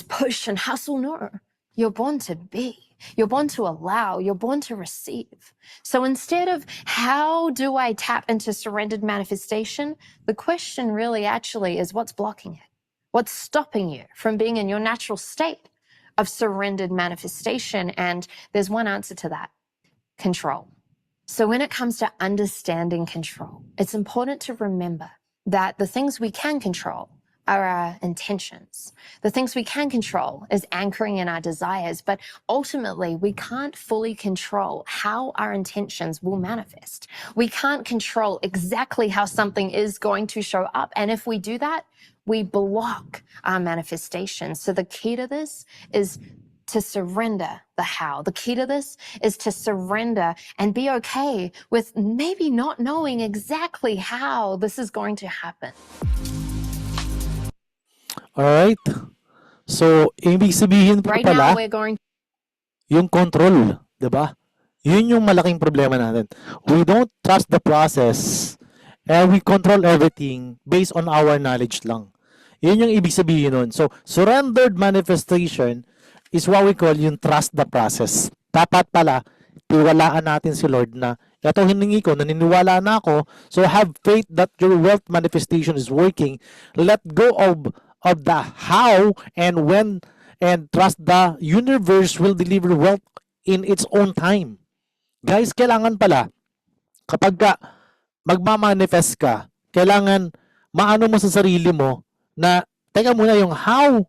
push and hustle. No, you're born to be. You're born to allow. You're born to receive. So instead of how do I tap into surrendered manifestation, the question really actually is what's blocking it? What's stopping you from being in your natural state of surrendered manifestation? And there's one answer to that: control. So when it comes to understanding control, it's important to remember that the things we can control are our intentions. The things we can control is anchoring in our desires, but ultimately we can't fully control how our intentions will manifest. We can't control exactly how something is going to show up. And if we do that, we block our manifestation. So the key to this is to surrender the how. The key to this is to surrender and be okay with maybe not knowing exactly how this is going to happen. Alright? So, ibig sabihin po Right pala, now, we're going yung control, 'di ba? Yun yung malaking problema natin. We don't trust the process and we control everything based on our knowledge lang. Yun yung ibig sabihin nun. So, surrendered manifestation is what we call yung trust the process. Dapat pala, tiwalaan natin si Lord na ito hiningi ko, naniniwala na ako, so have faith that your wealth manifestation is working. Let go of the how and when, and trust the universe will deliver wealth in its own time. Guys, kailangan pala, kapag ka magmamanifest ka, kailangan maano mo sa sarili mo na, teka muna, yung how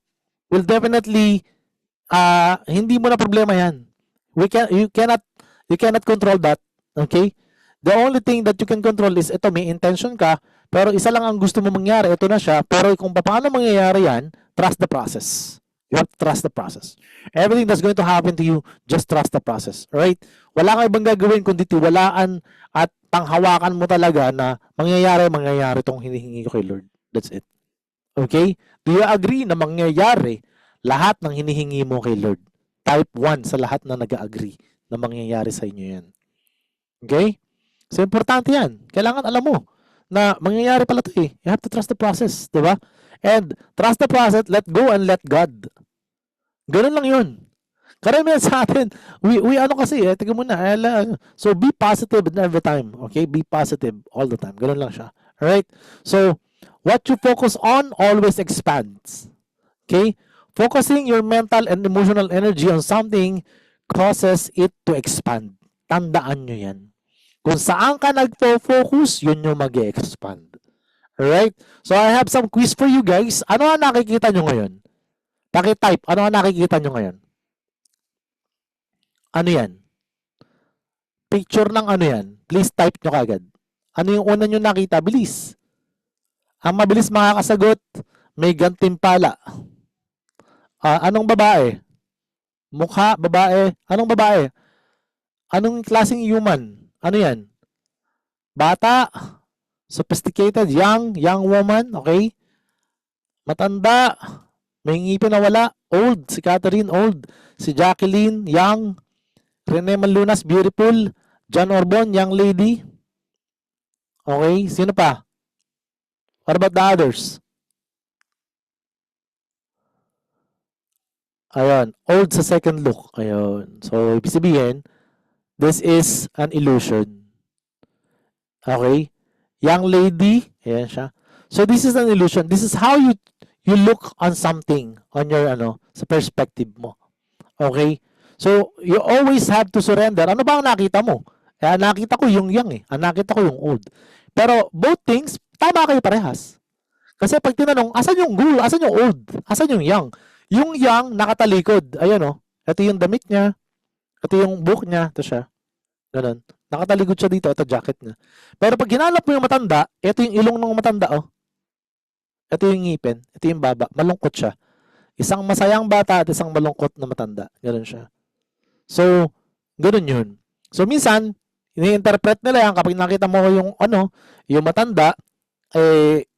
will definitely, hindi mo na problema yan. You cannot control that. Okay? The only thing that you can control is, ito, may intention ka, pero isa lang ang gusto mo mangyari, ito na siya, pero kung paano mangyayari yan, trust the process. You have to trust the process. Everything that's going to happen to you, just trust the process. Alright? Wala kang ibang gagawin kundi tiwalaan at panghawakan mo talaga na mangyayari itong hinihingi ko kay Lord. That's it. Okay? Do you agree na mangyayari lahat ng hinihingi mo kay Lord? Type 1 sa lahat na nag-agree na mangyayari sa inyo yan. Okay? So, importante yan. Kailangan alam mo na mangyayari pala ito eh. You have to trust the process. Diba? And trust the process, let go and let God. Ganun lang yun. Karamihan sa atin, we ano kasi eh, tingnan mo na. So, be positive every time. Okay? Be positive all the time. Ganun lang siya. Alright? So, what you focus on always expands. Okay? Focusing your mental and emotional energy on something causes it to expand. Tandaan nyo yan. Kung saan ka nagpo-focus, yun yung mag-expand. Alright? So, I have some quiz for you guys. Ano ang nakikita nyo ngayon? Paki-type. Ano ang nakikita nyo ngayon? Ano yan? Picture ng ano yan? Please type nyo kagad. Ano yung una nyo nakita? Bilis. Ang mabilis makakasagot, may gantimpala. Anong babae? Mukha, babae. Anong babae? Anong klaseng human? Ano yan? Bata. Sophisticated, young woman, okay? Matanda, may ngipin na wala, old, si Catherine, old, si Jacqueline, young, Rene Manlunas, beautiful, John Orbon, young lady, okay? Sino pa? What about the others? Ayun, old sa second look, ayun. So, ibig sabihin, this is an illusion. Okay? Young lady, ayan siya. So this is an illusion. This is how you look on something on your sa perspective mo. Okay? So you always have to surrender. Ano ba ang nakita mo? Nakita ko yung young eh. Nakita ko yung old. Pero both things, tama kayo parehas. Kasi pag tinanong, asan yung goal? Asan yung old? Asan yung young? Yung young nakatalikod. Ayan oh. Ito yung damit niya. Ito yung book niya. Ito siya. Ganun. Nakataligod siya dito, ito jacket niya. Pero pag hinanap mo yung matanda, ito yung ilong ng matanda, oh. Ito yung ngipin, ito yung baba, malungkot siya. Isang masayang bata at isang malungkot na matanda. Ganun siya. So, ganun yun. So, minsan, ini-interpret nila yan kapag nakita mo yung, yung matanda,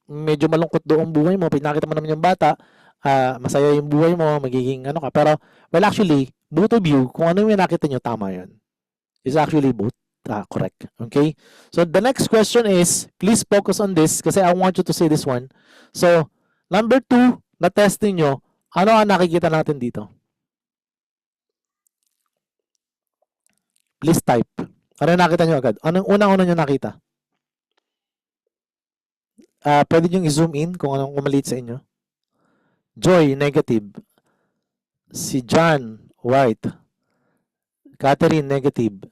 medyo malungkot doon buhay mo. Pag nakita mo naman yung bata, masaya yung buhay mo, magiging ka. Pero, well, actually, both of you, kung ano yung nakita nyo, tama yun. It's actually both. Correct. Okay? So, the next question is, please focus on this kasi I want you to say this one. So, number 2, na-testing nyo, ano ang nakikita natin dito? Please type. Ano nakita nyo agad? Anong unang-una nyo nakita? Pwede nyo i-zoom in kung anong kumaliit sa inyo. Joy, negative. Si John, white. Catherine, negative.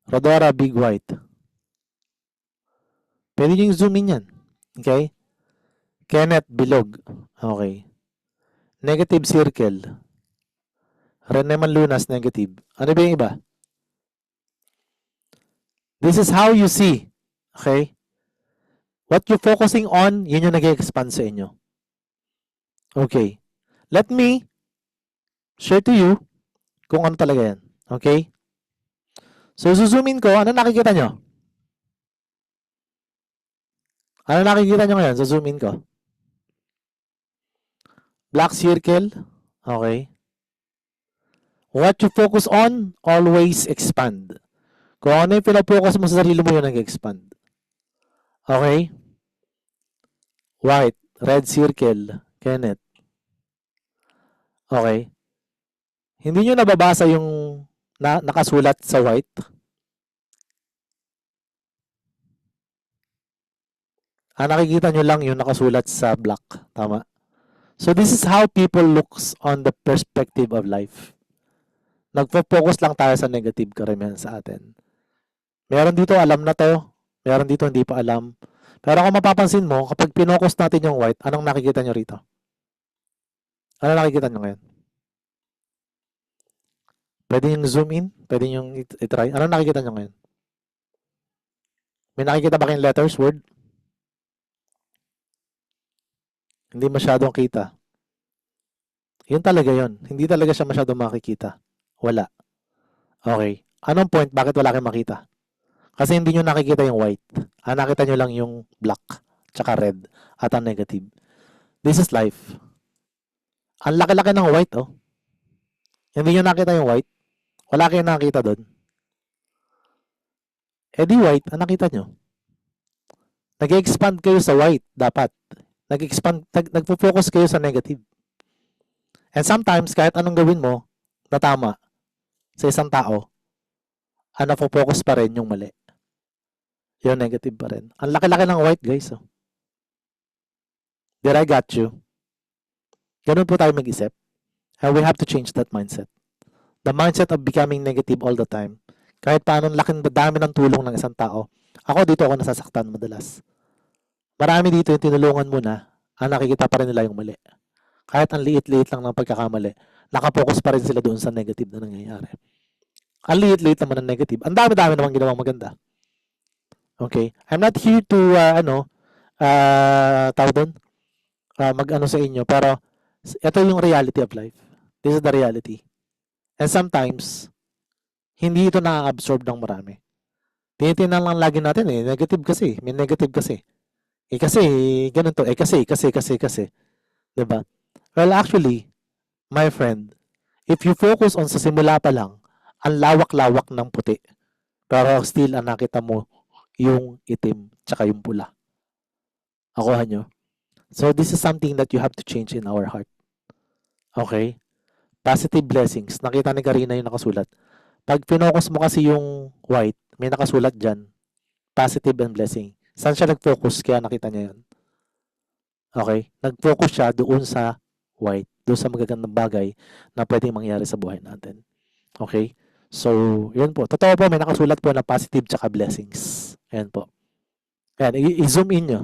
Rodora, big white. Pwede nyo zoom in yan. Okay? Kenneth Bilog. Okay. Negative circle. Rene Manlunas, negative. Ano ba yung iba? This is how you see. Okay? What you're focusing on, yun yung nag-expand sa inyo. Okay. Let me share to you kung ano talaga yan. Okay? So, zoomin ko. Ano nakikita nyo? Ano nakikita nyo ngayon? Zoom in ko. Black circle. Okay. What you focus on, always expand. Kung ano yung pinafocus mo sa sarili mo, yun nag-expand. Okay? White. Red circle. Kenneth. Okay. Hindi nyo nababasa yung nakasulat sa white? Nakikita nyo lang yung nakasulat sa black. Tama? So this is how people looks on the perspective of life. Nagpo-focus lang tayo sa negative karamihan sa atin. Meron dito alam na to, meron dito hindi pa alam. Pero kung mapapansin mo, kapag pinocus natin yung white, anong nakikita nyo rito? Ano nakikita nyo ngayon? Pwede yung zoom in? Pwede yung i-try? Anong nakikita nyo ngayon? May nakikita ba kayong letters, word? Hindi masyadong kita. Yun talaga yun. Hindi talaga siya masyadong makikita. Wala. Okay. Anong point? Bakit wala kayong makita? Kasi hindi nyo nakikita yung white. Nakita nyo lang yung black, tsaka red, at ang negative. This is life. Ang laki-laki ng white, oh. Hindi nyo nakita yung white. Wala kayong nakita doon. Di white, ang nakita nyo? Nag-expand kayo sa white, dapat. Nagpo-focus kayo sa negative. And sometimes, kahit anong gawin mo, na tama, sa isang tao, focus pa rin yung mali. Yung negative pa rin. Ang laki-laki ng white, guys. Oh. Did I got you? Ganun po tayo mag-isip. And we have to change that mindset. The mindset of becoming negative all the time. Kahit paano laking dami ng tulong ng isang tao. Ako, dito ako nasasaktan madalas. Marami dito yung tinulungan mo na, nakikita pa rin nila yung mali. Kahit ang liit-liit lang ng pagkakamali, nakapokus pa rin sila doon sa negative na nangyayari. Ang liit-liit naman ng negative. Ang dami-dami namang ginawang maganda. Okay? I'm not here to, tawag doon, mag-ano sa inyo, pero ito yung reality of life. This is the reality. And sometimes, hindi ito na-absorb ng marami. Tinitingnan lang lagi natin negative kasi. May negative kasi. Kasi, ganun to. Kasi. Diba? Well, actually, my friend, if you focus on sa simula pa lang, ang lawak-lawak ng puti. Pero still, ang nakita mo, yung itim, tsaka yung pula. Nakuha nyo? So, this is something that you have to change in our heart. Okay? Positive blessings. Nakita ni Karina yung nakasulat. Pag pinocus mo kasi yung white, may nakasulat dyan. Positive and blessing. Saan siya nag-focus? Kaya nakita niya yun. Okay? Nag-focus siya doon sa white. Doon sa magagandang bagay na pwedeng mangyari sa buhay natin. Okay? So, yun po. Totoo po, may nakasulat po na positive tsaka blessings. Ayan po. Ayan, i-zoom in nyo.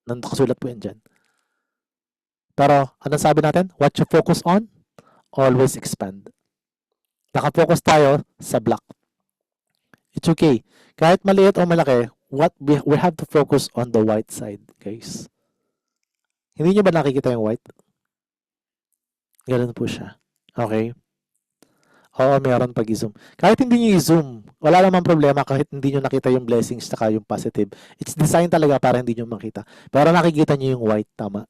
Nakasulat po yan dyan. Pero, anong sabi natin? What you focus on, always expand. Nakafocus tayo sa black. It's okay. Kahit maliit o malaki, we have to focus on the white side, guys. Hindi nyo ba nakikita yung white? Ganun po siya. Okay? Oo, meron pag i-zoom. Kahit hindi nyo i-zoom, wala namang problema kahit hindi nyo nakita yung blessings saka yung positive. It's designed talaga para hindi nyo makita. Pero nakikita nyo yung white, tama.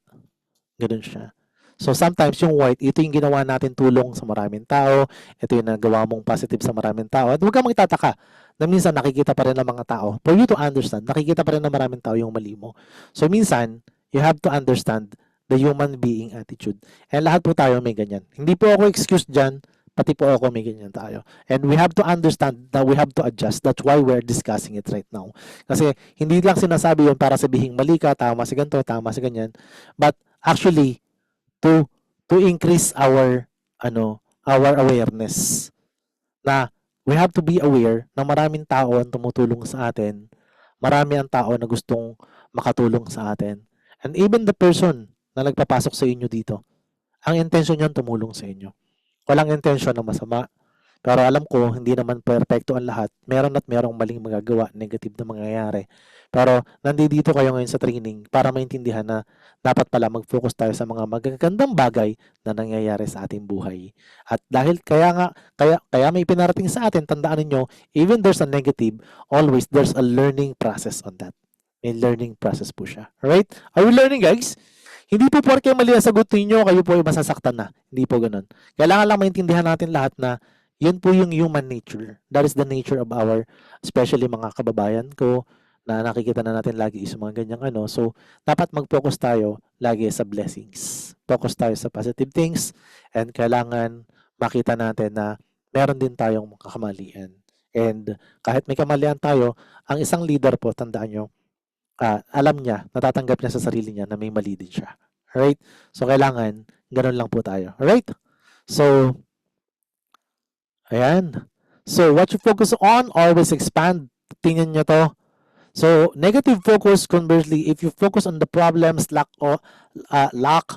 Ganun siya. So sometimes yung white, ito yung ginawa natin tulong sa maraming tao. Ito yung nagawa mong positive sa maraming tao. At huwag kang magtataka na minsan nakikita pa rin ng mga tao. For you to understand, nakikita pa rin ng maraming tao yung mali mo. So minsan, you have to understand the human being attitude. And lahat po tayo may ganyan. Hindi po ako excuse dyan, pati po ako may ganyan tayo. And we have to understand that we have to adjust. That's why we're discussing it right now. Kasi hindi lang sinasabi yun para sabihin mali ka, tama si ganito, tama si ganyan. But actually, to increase our awareness na we have to be aware na maraming tao ang tumutulong sa atin, marami ang tao na gustong makatulong sa atin, And even the person na nagpapasok sa inyo dito, ang intention niyan tumulong sa inyo. Walang intention na masama. Pero alam ko, hindi naman perfecto ang lahat. Meron at merong maling magagawa, negative na mangyayari. Pero nandito kayo ngayon sa training para maintindihan na dapat pala mag-focus tayo sa mga magagandang bagay na nangyayari sa ating buhay. At dahil kaya may pinarating sa atin, tandaan niyo, even there's a negative, always there's a learning process on that. May learning process po siya. Alright? Are we learning, guys? Hindi po porke mali ang sagot ninyo, kayo po ay masasaktan na. Hindi po ganun. Kailangan lang maintindihan natin lahat na yun po yung human nature. That is the nature of our, especially mga kababayan ko, na nakikita na natin lagi is mga ganyang ano. So, dapat mag-focus tayo lagi sa blessings. Focus tayo sa positive things and kailangan makita natin na meron din tayong kakamalian. And kahit may kamalian tayo, ang isang leader po, tandaan nyo, alam niya, natatanggap niya sa sarili niya na may mali din siya. Alright? So, kailangan, ganun lang po tayo. Alright? So, ayan. So, what you focus on, always expand. Tingnan nyo to. So, negative focus, conversely, if you focus on the problems, lack,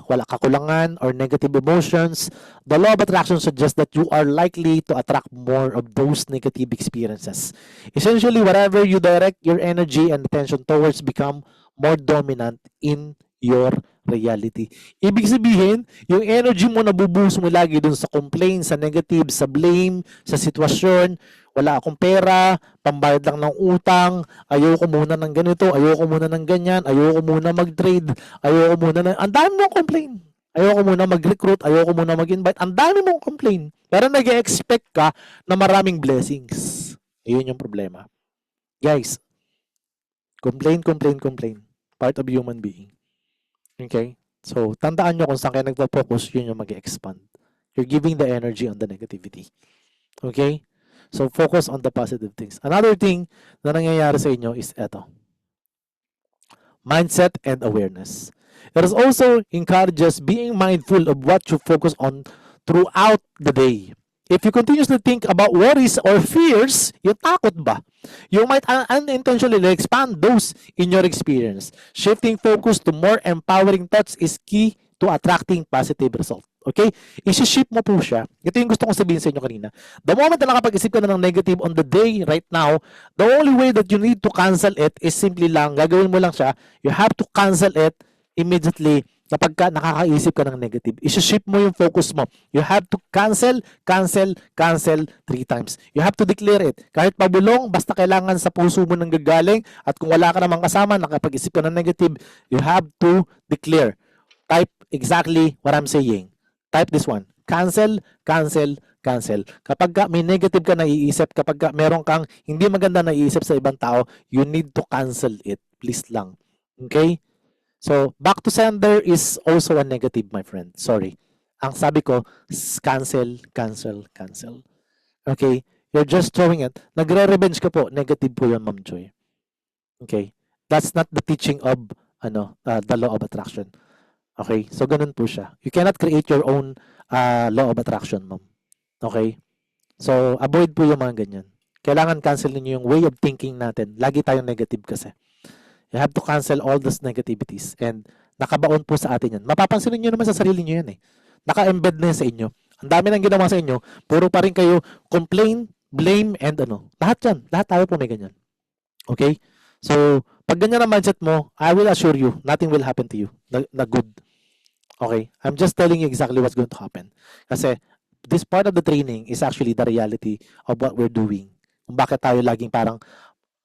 wala kakulangan, or negative emotions, the law of attraction suggests that you are likely to attract more of those negative experiences. Essentially, whatever you direct your energy and attention towards become more dominant in your reality. Ibig sabihin, yung energy mo nabubuhos mo lagi dun sa complaint, sa negative, sa blame, sa sitwasyon, wala akong pera, pambayad lang ng utang, ayoko muna ng ganito, ayoko muna ng ganyan, ayoko muna mag-trade, ayoko muna ng... Ang dami mong complain. Ayoko muna mag-recruit, ayoko muna mag-invite, ang dami mong complain. Pero nag-expect ka na maraming blessings. Ayun yung problema. Guys, complain. Part of human being. Okay? So, tandaan nyo kung saan kayo nagpo-focus, yun yung mag-expand. You're giving the energy on the negativity. Okay? So, focus on the positive things. Another thing na nangyayari sa inyo is eto. Mindset and awareness. It is also encourages being mindful of what you focus on throughout the day. If you continuously think about worries or fears, yung takot ba? You might unintentionally expand those in your experience. Shifting focus to more empowering thoughts is key to attracting positive results. Okay? Isi-shift mo po siya. Ito yung gusto kong sabihin sa inyo kanina. The moment na nakapag-isip ka na ng negative on the day right now, the only way that you need to cancel it is simply lang, gagawin mo lang siya, you have to cancel it immediately kapag ka nakakaisip ka ng negative. Isi-shift mo yung focus mo. You have to cancel 3 times. You have to declare it. Kahit pabulong, basta kailangan sa puso mo nang gagaling at kung wala ka namang kasama, nakapag-isip ka ng negative, you have to declare. Type exactly what I'm saying. Type this one. Cancel. Kapag may negative ka naiisip, kapag meron kang hindi maganda naiisip sa ibang tao, you need to cancel it. Please lang. Okay? So, back to sender is also a negative, my friend. Sorry. Ang sabi ko, cancel. Okay? You're just throwing it. Nagre-revenge ka po. Negative po yun, Ma'am Joy. Okay? That's not the teaching of the law of attraction. Okay? So, ganun po siya. You cannot create your own law of attraction, Ma'am. Okay? So, avoid po yung mga ganyan. Kailangan cancel niyo yung way of thinking natin. Lagi tayong negative kasi. You have to cancel all those negativities. And nakabaon po sa atin yan. Mapapansin niyo naman sa sarili niyo yan eh. Naka-embed na yan sa inyo. Ang dami nang ginawa sa inyo. Puro pa rin kayo complain, blame, and ano. Lahat yan. Lahat tayo po may ganyan. Okay? So, pag ganyan ang mindset mo, I will assure you, nothing will happen to you na good. Okay? I'm just telling you exactly what's going to happen. Kasi, this part of the training is actually the reality of what we're doing. Kung bakit tayo laging parang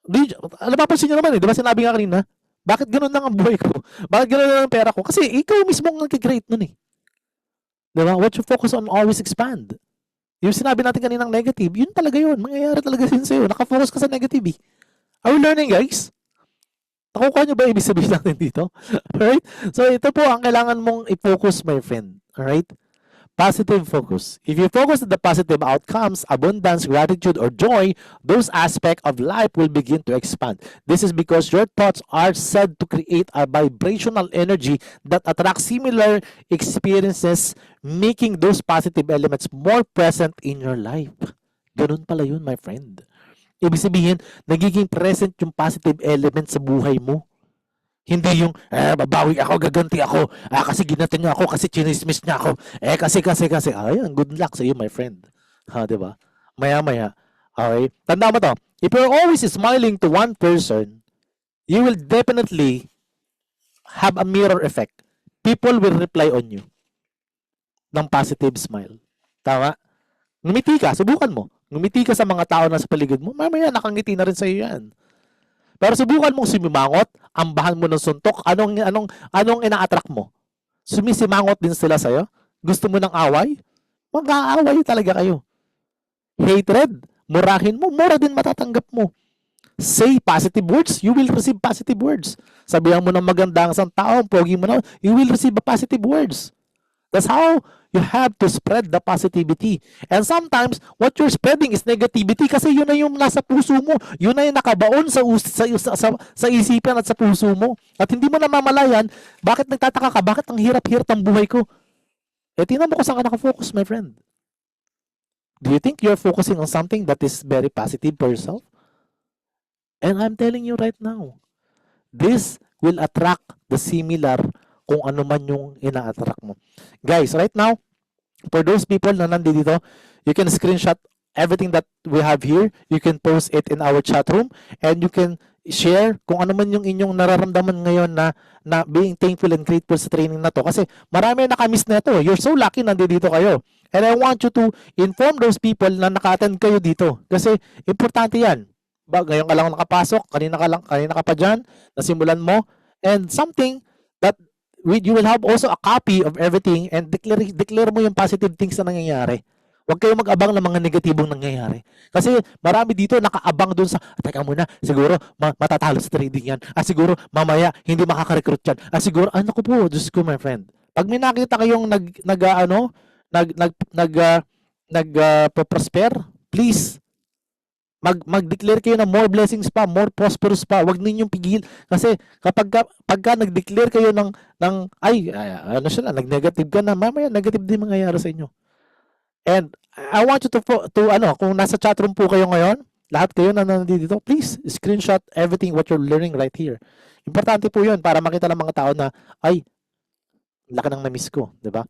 napapansin nyo naman eh, di ba sinabi nga kanina, bakit ganoon lang ang buhay ko? Bakit ganoon lang ang pera ko? Kasi ikaw mismo ang nag-create nun eh. Di ba? What you focus on always expand. Yung sinabi natin kaninang negative, yun talaga yun. Mangyayari talaga yun sa'yo. Nakafocus ka sa negative eh. Are we learning, guys? Nakukuha nyo ba ibig sabihin natin dito? Alright? So ito po ang kailangan mong i-focus, my friend. Alright? Positive focus. If you focus on the positive outcomes, abundance, gratitude, or joy, those aspects of life will begin to expand. This is because your thoughts are said to create a vibrational energy that attracts similar experiences, making those positive elements more present in your life. Ganun pala yun, my friend. Ibig sabihin, nagiging present yung positive element sa buhay mo. Hindi yung, babawi ako, gaganti ako, kasi ginato niya ako, kasi chinismis niya ako, kasi. Ayan, good luck sa iyo, my friend. Ha, di ba? Maya-maya. Okay? Tanda mo to. If you're always smiling to one person, you will definitely have a mirror effect. People will reply on you ng positive smile. Tama? Ngumiti ka, subukan mo. Ngumiti ka sa mga tao na sa paligid mo, mamaya nakangiti na rin sa iyo yan. Pero subukan mong sumimangot, ambahan mo ng suntok, anong ina-attract mo? Sumisimangot din sila sa iyo? Gusto mo ng away? Mag-aaway talaga kayo. Hatred, murahin mo, mura din matatanggap mo. Say positive words, you will receive positive words. Sabihan mo ng maganda ang isang tao, pogi mo na, you will receive a positive words. That's how you have to spread the positivity. And sometimes, what you're spreading is negativity kasi yun na yung nasa puso mo. Yun na yung nakabaon sa isipan at sa puso mo. At hindi mo namamalayan, bakit nagtataka ka? Bakit ang hirap-hirap ang buhay ko? Tingnan mo kung saan ka nakafocus, my friend. Do you think you're focusing on something that is very positive for yourself? And I'm telling you right now, this will attract the similar kung ano man yung ina-attract mo. Guys, right now, for those people na nandito, you can screenshot everything that we have here. You can post it in our chat room and you can share kung ano man yung inyong nararamdaman ngayon na being thankful and grateful sa training na to. Kasi marami nakamiss na ito. You're so lucky nandito kayo. And I want you to inform those people na naka-attend kayo dito. Kasi importante yan. Ngayon ka lang nakapasok, kanina ka pa dyan, nasimulan mo, and something that you will have also a copy of everything and declare mo yung positive things na nangyayari. Huwag kayong mag-abang ng mga negatibong nangyayari. Kasi marami dito nakaabang dun sa, teka muna, siguro matatalo sa trading yan. Siguro mamaya hindi makaka-recruit yan. Siguro, naku po, Diyos ko my friend. Pag may nakita kayong prosper, please, mag-declare kayo na more blessings pa, more prosperous pa. Huwag ninyong pigil. Kasi pagka nag-declare kayo nag-negative ka na, mamaya negative din mangyayari sa inyo. And I want you to kung nasa chatroom po kayo ngayon, lahat kayo na nandito, please screenshot everything what you're learning right here. Importante po 'yun para makita ng mga tao na laki ng na-miss ko, 'di ba?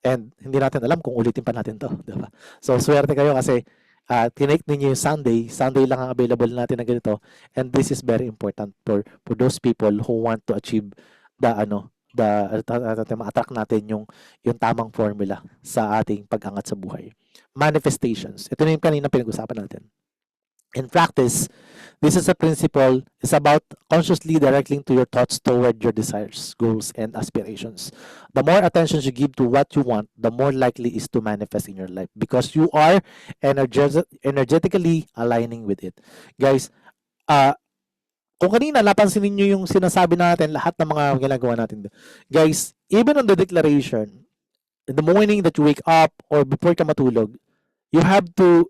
And hindi natin alam kung ulitin pa natin 'to, 'di ba? So swerte kayo kasi tinake ninyo yung Sunday lang ang available natin na ganito, and this is very important for those people who want to achieve ma-attract natin yung tamang formula sa ating pag-angat sa buhay. Manifestations. Ito na yung kanina pinag-usapan natin. In practice, this is a principle. It's about consciously directing to your thoughts toward your desires, goals, and aspirations. The more attention you give to what you want, the more likely is to manifest in your life because you are energetically aligning with it. Guys, kung kanina napansin niyo yung sinasabi natin, lahat ng mga ginagawa natin. Guys, even on the declaration, in the morning that you wake up or before ka matulog, you have to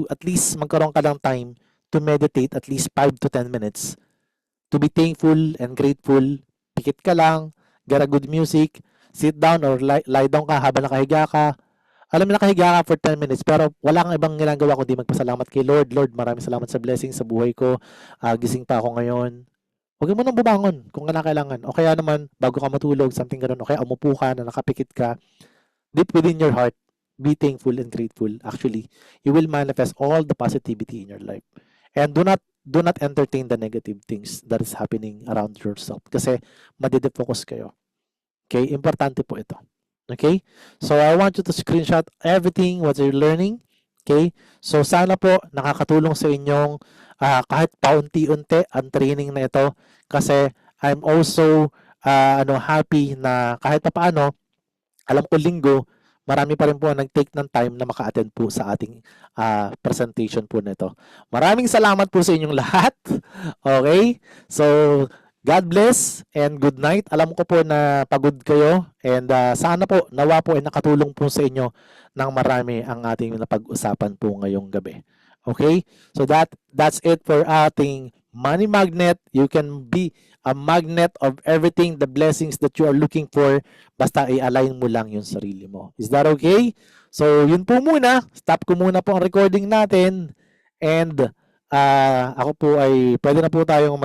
at least magkaroon ka ng time to meditate at least 5 to 10 minutes to be thankful and grateful. Pikit ka lang, get a good music, sit down or lie down ka habang nakahiga ka. Alam mo, nakahiga ka for 10 minutes pero wala kang ibang ginagawa kundi magpasalamat kay Lord. Lord, maraming salamat sa blessing sa buhay ko. Gising pa ako ngayon. Huwag mo nang bumangon kung kailangan. O kaya naman, bago ka matulog, something ganun. O kaya umupo ka na nakapikit ka. Deep within your heart, be thankful and grateful. Actually, you will manifest all the positivity in your life. And do not entertain the negative things that is happening around yourself. Kasi madide-focus kayo. Okay? Importante po ito. Okay? So, I want you to screenshot everything what you're learning. Okay? So, sana po nakakatulong sa inyong kahit paunti-unti ang training na ito. Kasi I'm also happy na kahit pa paano, alam ko linggo, marami pa rin po nag-take ng time na maka-attend po sa ating presentation po nito. Maraming salamat po sa inyong lahat. Okay? So, God bless and good night. Alam ko po na pagod kayo and sana po, nawa po ay nakatulong po sa inyo ng marami ang ating napag-usapan po ngayong gabi. Okay? So that's it for ating money magnet. You can be a magnet of everything, the blessings that you are looking for. Basta i-align mo lang yung sarili mo. Is that okay? So yun po muna. Stop ko muna po ang recording natin. And ako po ay pwede na po tayong